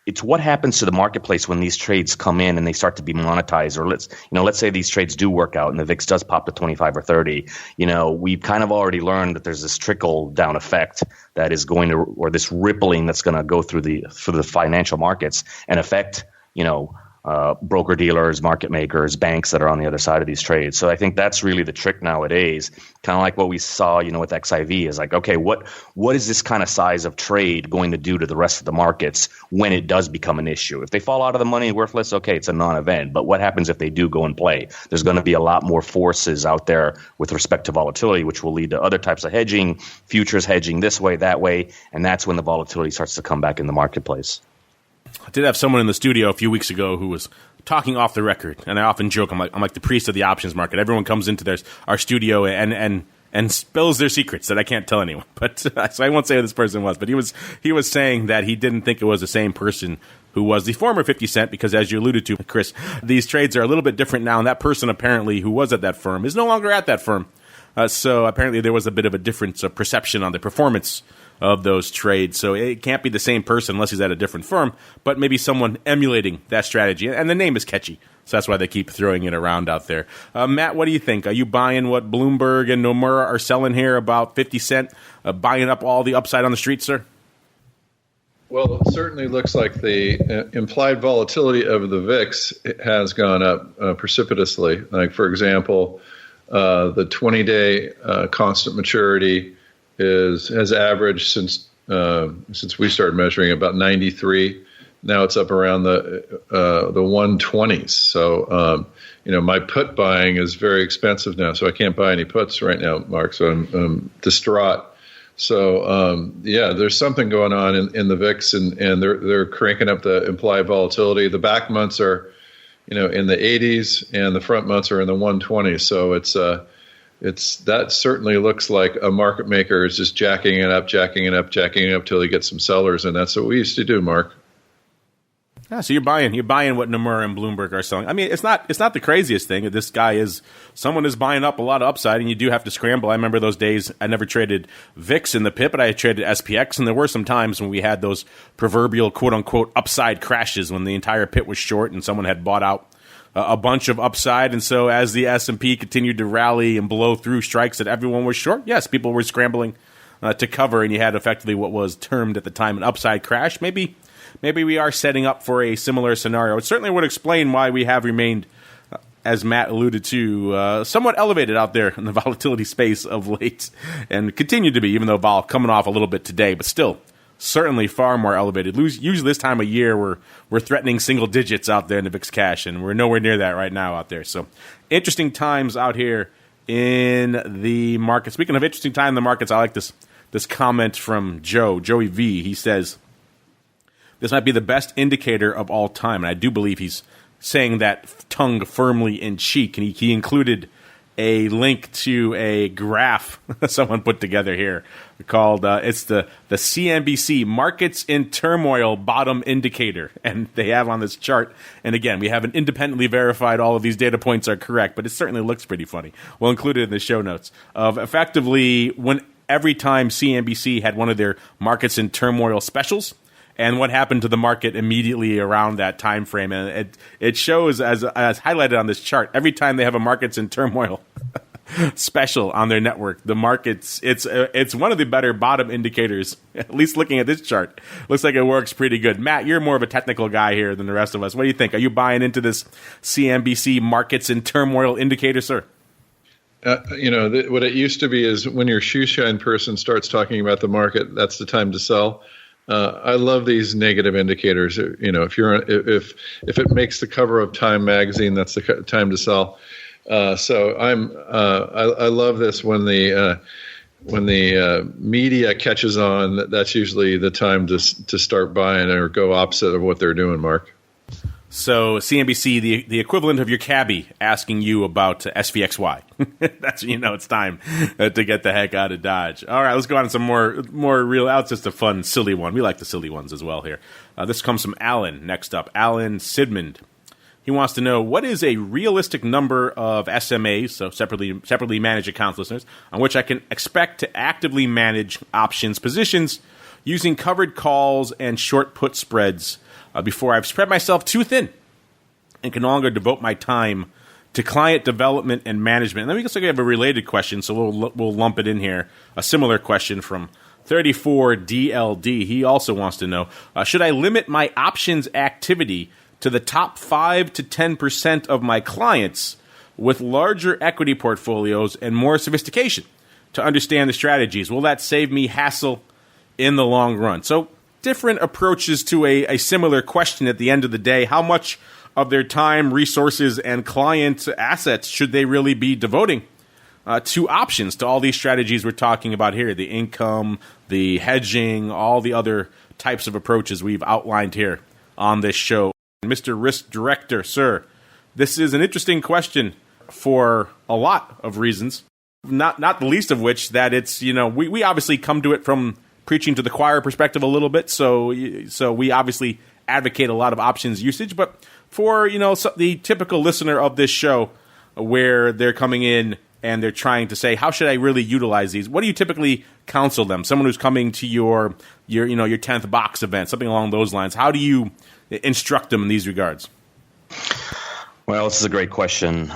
it's what happens to the marketplace when these trades come in and they start to be monetized. Or let's say these trades do work out and the VIX does pop to 25 or 30. We've kind of already learned that there's this trickle down effect that is going to, or this rippling that's going to go through the financial markets and affect, broker dealers, market makers, banks that are on the other side of these trades. So I think that's really the trick nowadays. Kind of like what we saw, with XIV is like, okay, what is this kind of size of trade going to do to the rest of the markets when it does become an issue? If they fall out of the money worthless, okay, it's a non-event. But what happens if they do go and play? There's going to be a lot more forces out there with respect to volatility, which will lead to other types of hedging, futures hedging this way, that way, and that's when the volatility starts to come back in the marketplace. I did have someone in the studio a few weeks ago who was talking off the record, and I often joke, I'm like the priest of the options market. Everyone comes into our studio and spills their secrets that I can't tell anyone. But so I won't say who this person was. But he was saying that he didn't think it was the same person who was the former 50 Cent, because as you alluded to, Chris, these trades are a little bit different now, and that person apparently who was at that firm is no longer at that firm. So apparently there was a bit of a difference of perception on the performance of those trades. So it can't be the same person unless he's at a different firm, but maybe someone emulating that strategy. And the name is catchy, so that's why they keep throwing it around out there. Matt, what do you think? Are you buying what Bloomberg and Nomura are selling here about 50 Cent, buying up all the upside on the street, sir? Well, it certainly looks like the implied volatility of the VIX has gone up precipitously. Like, for example, the 20-day constant maturity has averaged since we started measuring about 93. Now it's up around the 120s. So my put buying is very expensive now, so I can't buy any puts right now, Mark. So I'm distraught. So there's something going on in the VIX, and they're cranking up the implied volatility. The back months are in the 80s, and the front months are in the 120s. So that certainly looks like a market maker is just jacking it up till they get some sellers, and that's what we used to do, Mark. Yeah, so you're buying what Nomura and Bloomberg are selling. I mean, it's not the craziest thing. This guy someone is buying up a lot of upside, and you do have to scramble. I remember those days. I never traded VIX in the pit, but I traded SPX, and there were some times when we had those proverbial quote unquote upside crashes when the entire pit was short and someone had bought out a bunch of upside. And so as the S&P continued to rally and blow through strikes that everyone was short, yes, people were scrambling to cover, and you had effectively what was termed at the time an upside crash. Maybe we are setting up for a similar scenario. It certainly would explain why we have remained, as Matt alluded to, somewhat elevated out there in the volatility space of late, and continue to be, even though vol coming off a little bit today, but still certainly far more elevated. Usually this time of year, we're threatening single digits out there in the VIX cash, and we're nowhere near that right now out there. So interesting times out here in the market. Speaking of interesting time in the markets, I like this comment from Joey V. He says, this might be the best indicator of all time. And I do believe he's saying that tongue firmly in cheek. And he included a link to a graph someone put together here called, it's the CNBC Markets in Turmoil Bottom Indicator. And they have on this chart, and again, we haven't independently verified all of these data points are correct, but it certainly looks pretty funny. We'll include it in the show notes of effectively every time CNBC had one of their Markets in Turmoil specials, and what happened to the market immediately around that time frame. And it shows, as highlighted on this chart, every time they have a Markets in Turmoil special on their network, the markets, it's one of the better bottom indicators, at least looking at this chart. Looks like it works pretty good. Matt, you're more of a technical guy here than the rest of us. What do you think? Are you buying into this CNBC Markets in Turmoil indicator, sir? What it used to be is when your shoe shine person starts talking about the market, that's the time to sell. I love these negative indicators. If it makes the cover of Time magazine, that's the time to sell. So I love this when the media catches on. That's usually the time to start buying or go opposite of what they're doing, Mark. So CNBC, the equivalent of your cabbie asking you about SVXY. That's when you know it's time to get the heck out of Dodge. All right, let's go on to some more real. That's just a fun, silly one. We like the silly ones as well here. This comes from Alan. Next up, Alan Sidmond. He wants to know, what is a realistic number of SMAs, so separately managed accounts, listeners, on which I can expect to actively manage options positions using covered calls and short put spreads before I've spread myself too thin and can no longer devote my time to client development and management. And then we also have a related question, so we'll lump it in here. A similar question from 34DLD. He also wants to know, should I limit my options activity to the top 5 to 10% of my clients with larger equity portfolios and more sophistication to understand the strategies? Will that save me hassle in the long run? So different approaches to a similar question at the end of the day. How much of their time, resources, and client assets should they really be devoting to options, to all these strategies we're talking about here, the income, the hedging, all the other types of approaches we've outlined here on this show? Mr. Risk Director, sir, this is an interesting question for a lot of reasons, not the least of which that it's, we obviously come to it from preaching to the choir perspective a little bit, so we obviously advocate a lot of options usage, but for, the typical listener of this show where they're coming in and they're trying to say, how should I really utilize these? What do you typically counsel them? Someone who's coming to your 10th box event, something along those lines. How do you instruct them in these regards? Well, this is a great question.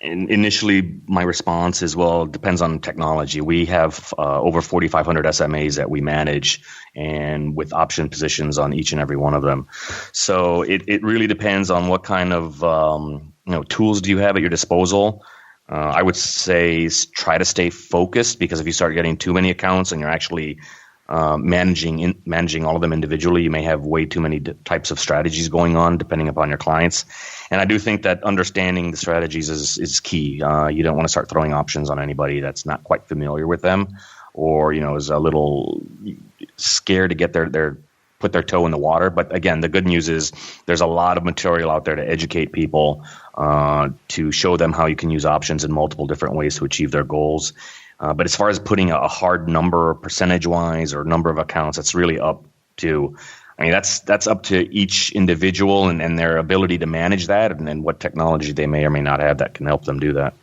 Initially, my response is, well, it depends on technology. We have over 4,500 SMAs that we manage, and with option positions on each and every one of them. So it really depends on what kind of tools do you have at your disposal. I would say try to stay focused, because if you start getting too many accounts and you're actually managing all of them individually, you may have way too many types of strategies going on depending upon your clients. And I do think that understanding the strategies is key. You don't want to start throwing options on anybody that's not quite familiar with them, or is a little scared to get put their toe in the water. But again, the good news is there's a lot of material out there to educate people, to show them how you can use options in multiple different ways to achieve their goals. But as far as putting a hard number percentage-wise or number of accounts, that's really up to, that's up to each individual and their ability to manage that, and then what technology they may or may not have that can help them do that.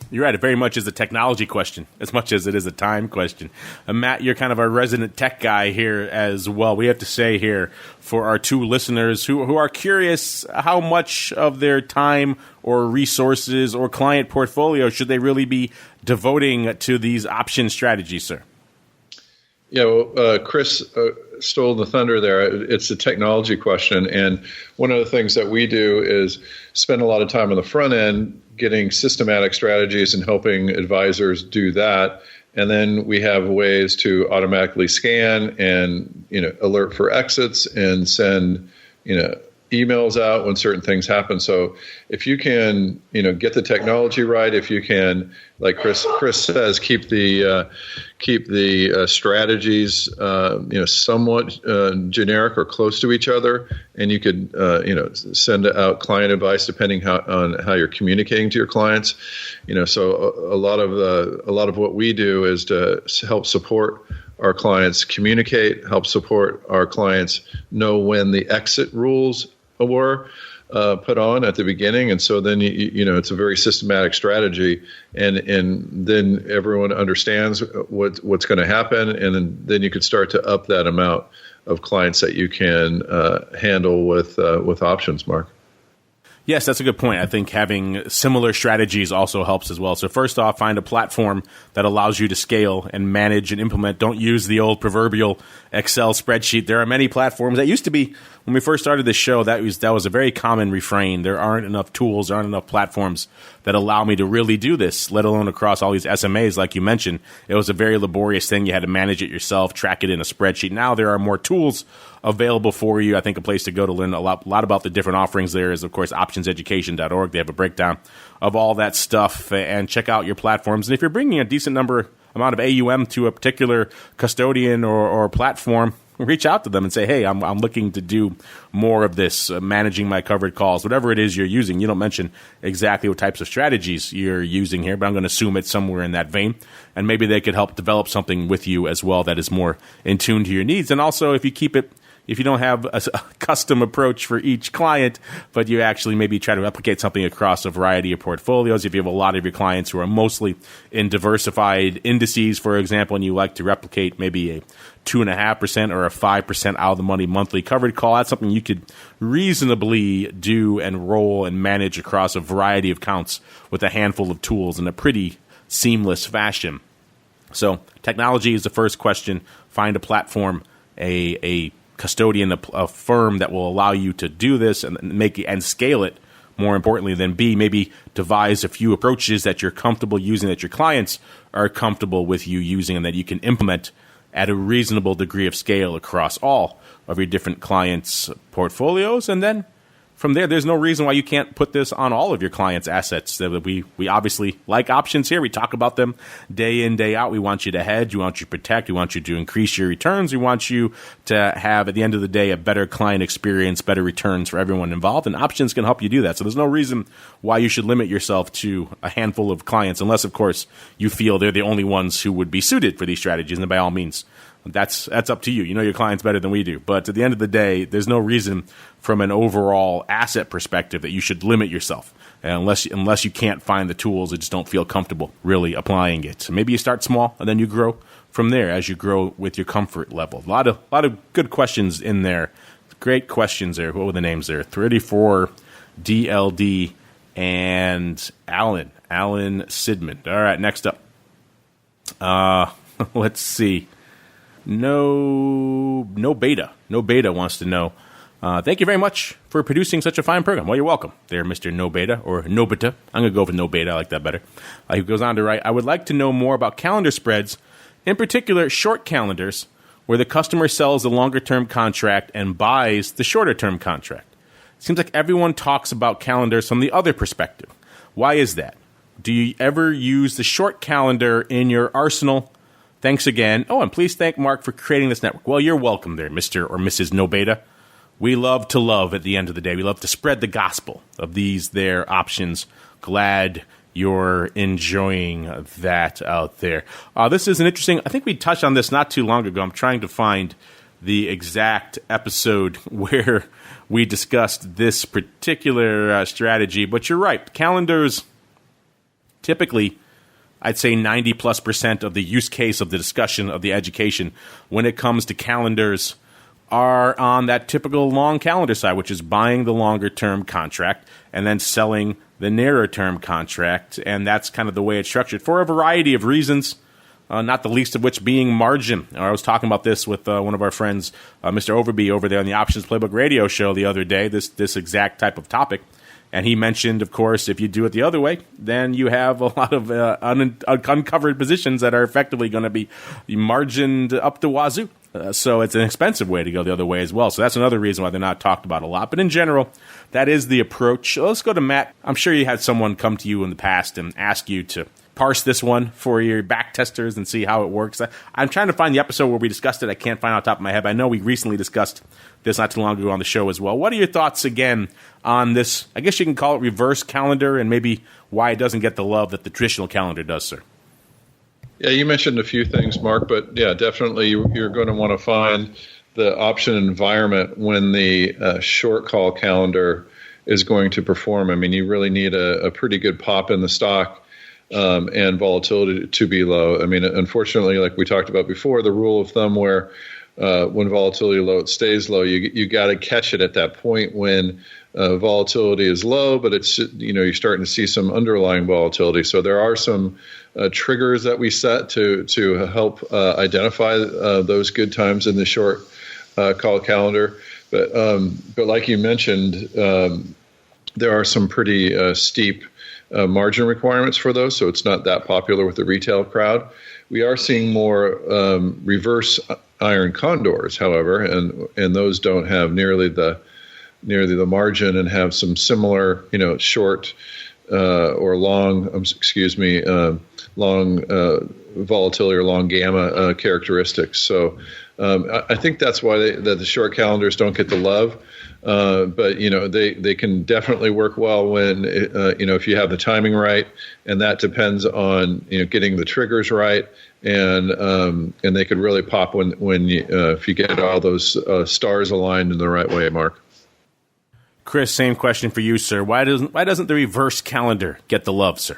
You're right. It very much is a technology question as much as it is a time question. Matt, you're kind of our resident tech guy here as well. We have to say here for our two listeners who are curious, how much of their time or resources or client portfolio should they really be devoting to these option strategies, sir? Yeah, well, Chris stole the thunder there. It's a technology question. And one of the things that we do is spend a lot of time on the front end getting systematic strategies and helping advisors do that. And then we have ways to automatically scan and, alert for exits and send, emails out when certain things happen. So if you can, get the technology right, if you can, like Chris says, keep the strategies, somewhat generic or close to each other, and you could, send out client advice depending on how you're communicating to your clients. So a lot of what we do is to help support our clients communicate, help support our clients know when the exit rules were put on at the beginning, and so then it's a very systematic strategy, and then everyone understands what's going to happen, and then you could start to up that amount of clients that you can handle with options, Mark. Yes, that's a good point. I think having similar strategies also helps as well. So first off, find a platform that allows you to scale and manage and implement. Don't use the old proverbial Excel spreadsheet. There are many platforms. That used to be, when we first started this show, that was a very common refrain. There aren't enough tools, there aren't enough platforms that allow me to really do this, let alone across all these SMAs, like you mentioned. It was a very laborious thing. You had to manage it yourself, track it in a spreadsheet. Now there are more tools available for you. I think a place to go to learn a lot about the different offerings there is, of course, optionseducation.org. They have a breakdown of all that stuff, and check out your platforms. And if you're bringing a decent amount of AUM to a particular custodian or platform, reach out to them and say, hey, I'm looking to do more of this, managing my covered calls, whatever it is you're using. You don't mention exactly what types of strategies you're using here, but I'm going to assume it's somewhere in that vein. And maybe they could help develop something with you as well that is more in tune to your needs. And also, if you don't have a custom approach for each client, but you actually maybe try to replicate something across a variety of portfolios, if you have a lot of your clients who are mostly in diversified indices, for example, and you like to replicate maybe a 2.5% or a 5% out of the money monthly covered call, that's something you could reasonably do and roll and manage across a variety of accounts with a handful of tools in a pretty seamless fashion. So technology is the first question. Find a platform, a custodian, a firm that will allow you to do this and make it and scale it. More importantly, than B, maybe devise a few approaches that you're comfortable using, that your clients are comfortable with you using, and that you can implement at a reasonable degree of scale across all of your different clients' portfolios. And then from there, there's no reason why you can't put this on all of your clients' assets. We obviously like options here. We talk about them day in, day out. We want you to hedge. We want you to protect. We want you to increase your returns. We want you to have, at the end of the day, a better client experience, better returns for everyone involved. And options can help you do that. So there's no reason why you should limit yourself to a handful of clients, unless, of course, you feel they're the only ones who would be suited for these strategies. And by all means, that's up to you. You know your clients better than we do. But at the end of the day, there's no reason from an overall asset perspective that you should limit yourself unless you can't find the tools or just don't feel comfortable really applying it. So maybe you start small and then you grow from there as you grow with your comfort level. A lot of good questions in there. Great questions there. What were the names there? 34 DLD and Alan Sidman. All right, next up. Let's see. No beta wants to know. Thank you very much for producing such a fine program. Well, you're welcome there, Mr. No Beta or Nobita. I'm going to go with No Beta. I like that better. He goes on to write, I would like to know more about calendar spreads, in particular short calendars, where the customer sells the longer-term contract and buys the shorter-term contract. It seems like everyone talks about calendars from the other perspective. Why is that? Do you ever use the short calendar in your arsenal? Thanks again. Oh, and please thank Mark for creating this network. Well, you're welcome there, Mr. or Mrs. No Beta. We love to love at the end of the day. We love to spread the gospel of their options. Glad you're enjoying that out there. This is an interesting, I think we touched on this not too long ago. I'm trying to find the exact episode where we discussed this particular strategy. But you're right. Calendars typically, I'd say 90+% of the use case of the discussion of the education when it comes to calendars are on that typical long calendar side, which is buying the longer term contract and then selling the narrower term contract. And that's kind of the way it's structured for a variety of reasons, not the least of which being margin. I was talking about this with one of our friends, Mr. Overby, over there on the Options Playbook radio show the other day, this exact type of topic. And he mentioned, of course, if you do it the other way, then you have a lot of uncovered positions that are effectively going to be margined up the wazoo. So it's an expensive way to go the other way as well. So that's another reason why they're not talked about a lot. But in general, that is the approach. Let's go to Matt. I'm sure you had someone come to you in the past and ask you to parse this one for your back testers and see how it works. I'm trying to find the episode where we discussed it. I can't find it on top of my head, but I know we recently discussed this not too long ago on the show as well. What are your thoughts again on this? I guess you can call it reverse calendar, and maybe why it doesn't get the love that the traditional calendar does, sir. Yeah, you mentioned a few things, Mark, but yeah, definitely you're going to want to find the option environment when the short call calendar is going to perform. I mean, you really need a pretty good pop in the stock and volatility to be low. I mean, unfortunately, like we talked about before, the rule of thumb where when volatility low, it stays low. You got to catch it at that point when volatility is low, but it's, you're starting to see some underlying volatility. So there are some triggers that we set to help identify those good times in the short call calendar. But like you mentioned, there are some pretty steep margin requirements for those, so it's not that popular with the retail crowd. We are seeing more reverse iron condors, however, and those don't have nearly the margin and have some similar, short or long volatility or long gamma characteristics. So I think that's why that the short calendars don't get the love. But they can definitely work well when if you have the timing right, and that depends on getting the triggers right, and they could really pop when if you get all those stars aligned in the right way, Mark. Chris, same question for you, sir. Why doesn't the reverse calendar get the love, sir?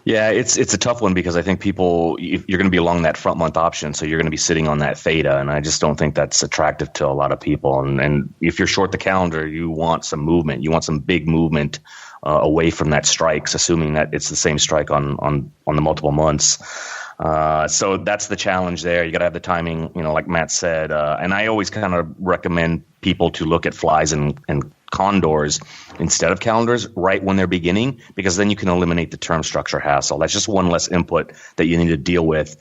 Yeah, it's a tough one because I think you're going to be along that front month option, so you're going to be sitting on that theta, and I just don't think that's attractive to a lot of people. And if you're short the calendar, you want some movement. You want some big movement away from that strikes, assuming that it's the same strike on the multiple months. So that's the challenge there. You got to have the timing, like Matt said. And I always kind of recommend people to look at flies and condors instead of calendars right when they're beginning, because then you can eliminate the term structure hassle. That's just one less input that you need to deal with,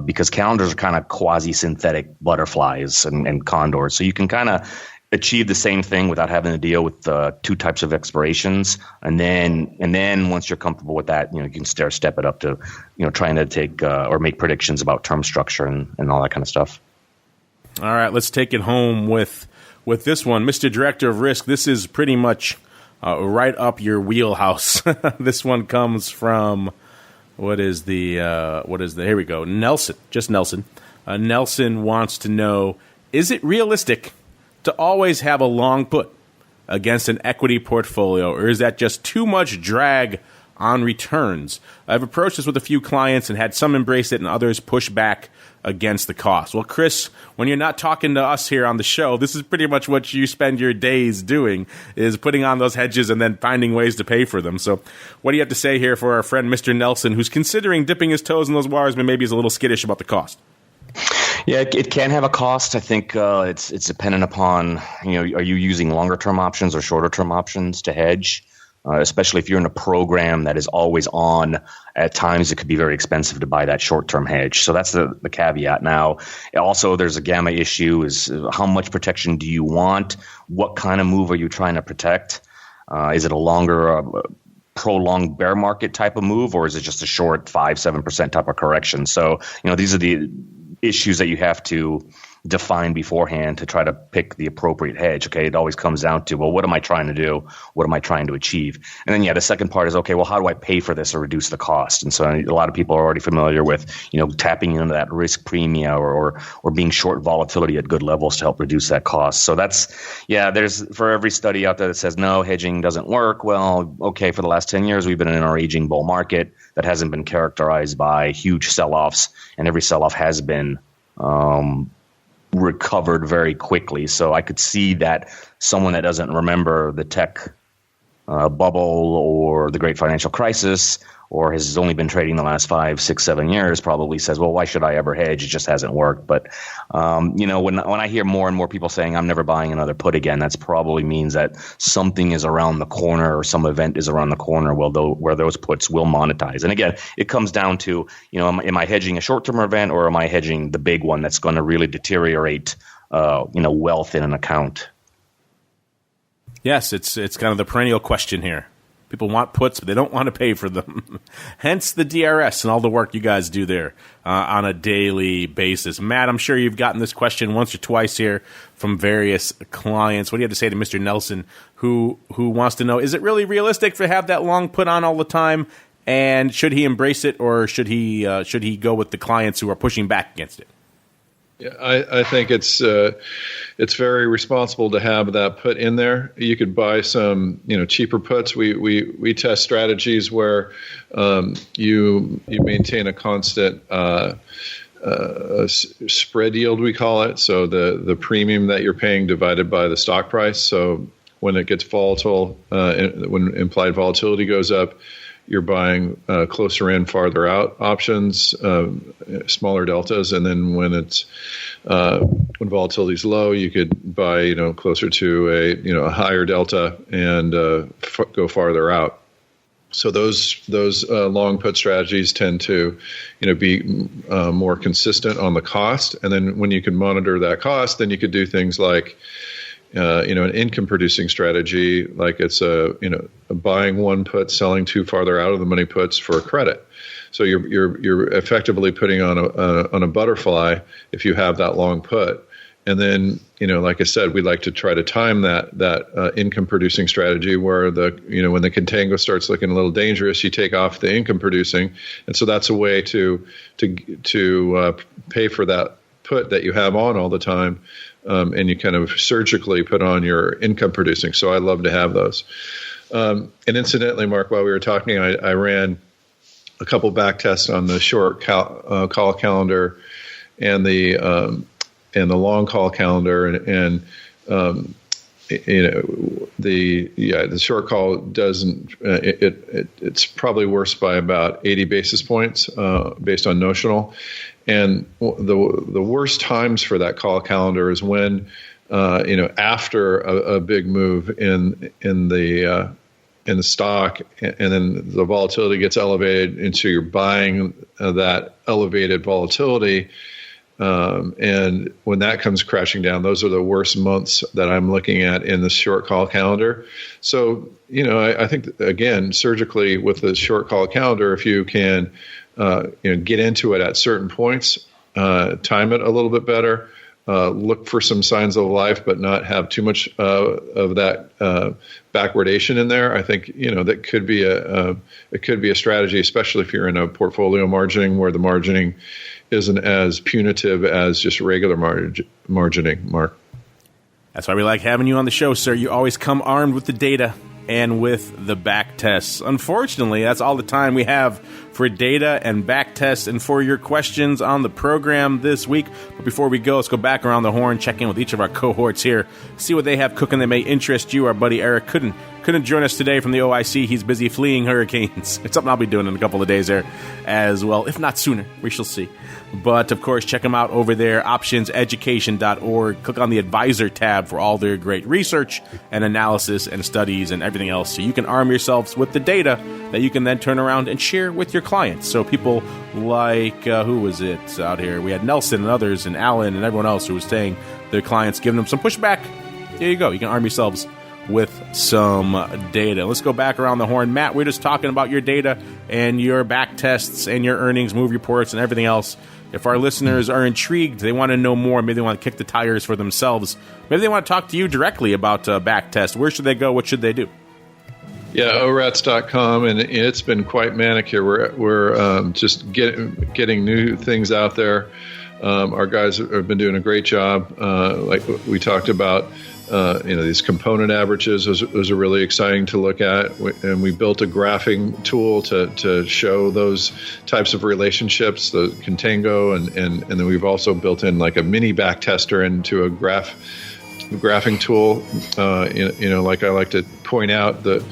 because calendars are kind of quasi-synthetic butterflies and condors. So you can kind of achieve the same thing without having to deal with two types of expirations. And then once you're comfortable with that, you can step it up to, trying to take or make predictions about term structure and all that kind of stuff. All right, let's take it home with this one. Mr. Director of Risk, this is pretty much right up your wheelhouse. This one comes from, here we go, Nelson, just Nelson. Nelson wants to know, is it realistic to always have a long put against an equity portfolio, or is that just too much drag on returns? I've approached this with a few clients and had some embrace it and others push back against the cost. Well, Chris, when you're not talking to us here on the show, this is pretty much what you spend your days doing, is putting on those hedges and then finding ways to pay for them. So what do you have to say here for our friend Mr. Nelson, who's considering dipping his toes in those waters, but maybe is a little skittish about the cost? Yeah, it can have a cost. I think it's dependent upon, are you using longer term options or shorter term options to hedge? Especially if you're in a program that is always on, at times it could be very expensive to buy that short-term hedge. So that's the caveat. Now, also there's a gamma issue, is how much protection do you want? What kind of move are you trying to protect? Is it a longer, prolonged bear market type of move, or is it just a short 5-7% type of correction? So, these are the issues that you have to define beforehand to try to pick the appropriate hedge. Okay, it always comes down to, well, what am I trying to do? What am I trying to achieve? And then, the second part is, okay, well, how do I pay for this or reduce the cost? And so a lot of people are already familiar with, tapping into that risk premia or being short volatility at good levels to help reduce that cost. So there's for every study out there that says, no, hedging doesn't work. Well, okay, for the last 10 years, we've been in our aging bull market that hasn't been characterized by huge sell-offs, and every sell-off has been recovered very quickly. So I could see that someone that doesn't remember the tech bubble or the great financial crisis, or has only been trading the last 5, 6, 7 years, probably says, well, why should I ever hedge? It just hasn't worked. But, when I hear more and more people saying I'm never buying another put again, that's probably means that something is around the corner or some event is around the corner where those puts will monetize. And again, it comes down to, am I hedging a short-term event, or am I hedging the big one that's going to really deteriorate, wealth in an account? Yes, it's kind of the perennial question here. People want puts, but they don't want to pay for them. Hence the DRS and all the work you guys do there on a daily basis. Matt, I'm sure you've gotten this question once or twice here from various clients. What do you have to say to Mr. Nelson, who wants to know, is it really realistic to have that long put on all the time? And should he embrace it, or should he go with the clients who are pushing back against it? Yeah, I think it's very responsible to have that put in there. You could buy some cheaper puts. We test strategies where you maintain a constant spread yield, we call it. So the premium that you're paying divided by the stock price. So when it gets volatile, when implied volatility goes up, you're buying closer in, farther out options, smaller deltas, and then when volatility is low, you could buy closer to a higher delta and go farther out. So those long put strategies tend to be more consistent on the cost, and then when you can monitor that cost, then you could do things like an income producing strategy, like it's buying one put, selling two farther out of the money puts for credit. So you're effectively putting on a butterfly if you have that long put. And then, like I said, we like to try to time that income producing strategy where when the contango starts looking a little dangerous, you take off the income producing. And so that's a way to pay for that put that you have on all the time. And you kind of surgically put on your income producing. So I love to have those. And incidentally, Mark, while we were talking, I ran a couple back tests on the short call calendar and the long call calendar, the short call doesn't. It's probably worse by about 80 basis points based on notional. And the worst times for that call calendar is when after a big move in the stock, and then the volatility gets elevated, and so you're buying that elevated volatility. And when that comes crashing down, those are the worst months that I'm looking at in the short call calendar. So, I think, again, surgically with the short call calendar, if you can get into it at certain points, time it a little bit better, look for some signs of life, but not have too much of that backwardation in there. I think that could be a strategy, especially if you're in a portfolio margining where the margining isn't as punitive as just regular margining. Mark, that's why we like having you on the show, sir. You always come armed with the data and with the back tests. Unfortunately, that's all the time we have for data and back tests and for your questions on the program this week. But before we go, let's go back around the horn, check in with each of our cohorts here, see what they have cooking that may interest you. Our buddy Eric couldn't join us today from the OIC. He's busy fleeing hurricanes. It's something I'll be doing in a couple of days there as well, if not sooner. We shall see. But, of course, check them out over there, optionseducation.org. Click on the Advisor tab for all their great research and analysis and studies and everything else, so you can arm yourselves with the data that you can then turn around and share with your clients. So people like, who was it out here? We had Nelson and others and Alan and everyone else who was saying their clients, giving them some pushback. There you go. You can arm yourselves with some data. Let's go back around the horn. Matt, we're just talking about your data and your back tests and your earnings, move reports, and everything else. If our listeners are intrigued, they want to know more, maybe they want to kick the tires for themselves, maybe they want to talk to you directly about back tests, where should they go? What should they do? Yeah, orats.com, and it's been quite manic here. We're just getting new things out there. Our guys have been doing a great job. Like we talked about, these component averages those are really exciting to look at, and we built a graphing tool to show those types of relationships, the contango, and then we've also built in like a mini back tester into a graphing tool. Like I like to point out, the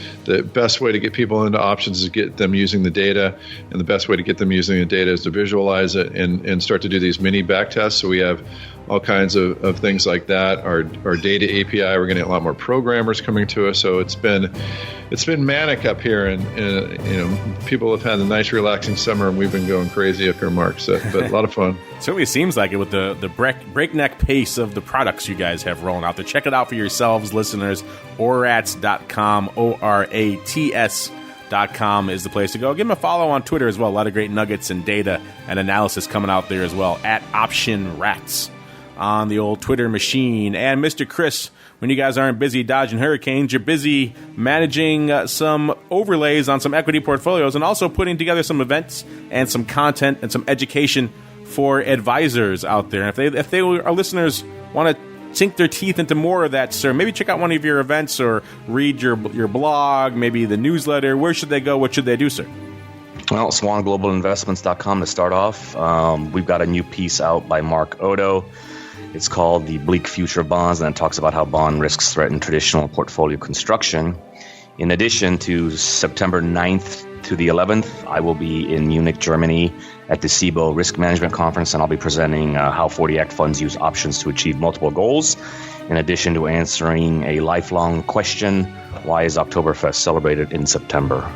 best way to get people into options is to get them using the data, and the best way to get them using the data is to visualize it and start to do these mini back tests. So we have all kinds of things like that. Our data API, we're getting a lot more programmers coming to us. So it's been manic up here, and people have had a nice relaxing summer, and we've been going crazy up here, Mark. So, but a lot of fun. Certainly seems like it with the breakneck pace of the products you guys have rolling out there. Check it out for yourselves, listeners. Orats.com, ORATS.com is the place to go. Give them a follow on Twitter as well. A lot of great nuggets and data and analysis coming out there as well at OptionRats on the old Twitter machine. And Mr. Chris, when you guys aren't busy dodging hurricanes, you're busy managing some overlays on some equity portfolios and also putting together some events and some content and some education for advisors out there. And if our listeners want to sink their teeth into more of that, sir, maybe check out one of your events or read your blog, maybe the newsletter. Where should they go? What should they do, sir? Well, SwanGlobalInvestments.com to start off. We've got a new piece out by Mark Odo. It's called The Bleak Future of Bonds, and it talks about how bond risks threaten traditional portfolio construction. In addition to September 9th to the 11th, I will be in Munich, Germany at the SIBO Risk Management Conference, and I'll be presenting how 40 Act funds use options to achieve multiple goals. In addition to answering a lifelong question, why is Oktoberfest celebrated in September?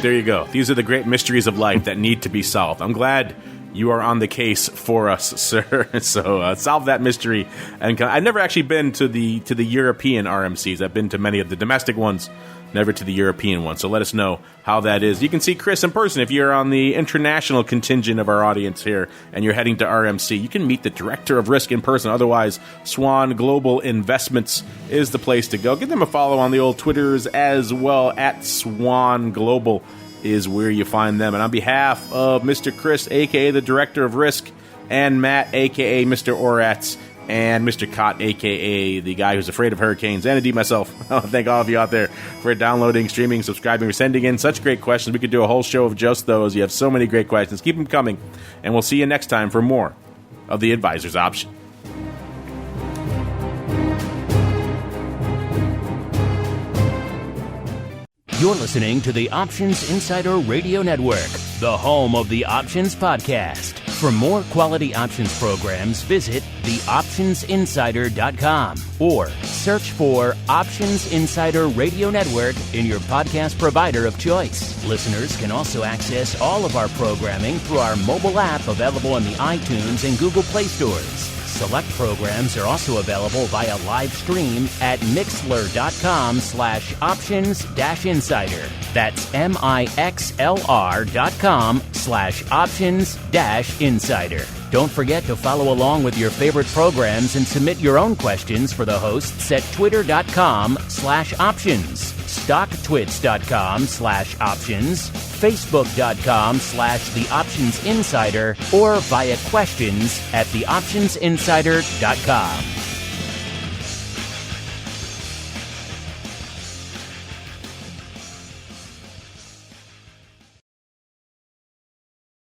There you go. These are the great mysteries of life that need to be solved. I'm glad you are on the case for us, sir. So solve that mystery. And I've never actually been to the European RMCs. I've been to many of the domestic ones, never to the European one. So let us know how that is. You can see Chris in person if you're on the international contingent of our audience here and you're heading to RMC. You can meet the director of risk in person. Otherwise, SWAN Global Investments is the place to go. Give them a follow on the old Twitters as well. At SWAN Global is where you find them. And on behalf of Mr. Chris, a.k.a. the director of risk, and Matt, a.k.a. Mr. Oratz, and Mr. Cott, a.k.a. the guy who's afraid of hurricanes, and indeed myself, I want to thank all of you out there for downloading, streaming, subscribing, for sending in such great questions. We could do a whole show of just those. You have so many great questions. Keep them coming, and we'll see you next time for more of The Advisor's Option. You're listening to the Options Insider Radio Network, the home of the Options Podcast. For more quality options programs, visit theoptionsinsider.com or search for Options Insider Radio Network in your podcast provider of choice. Listeners can also access all of our programming through our mobile app available in the iTunes and Google Play stores. Select programs are also available via live stream at mixlr.com/options-insider. That's mixlr.com/options-insider. Don't forget to follow along with your favorite programs and submit your own questions for the hosts at twitter.com/options, stocktwits.com/options, facebook.com/theoptionsinsider, or via questions at theoptionsinsider.com.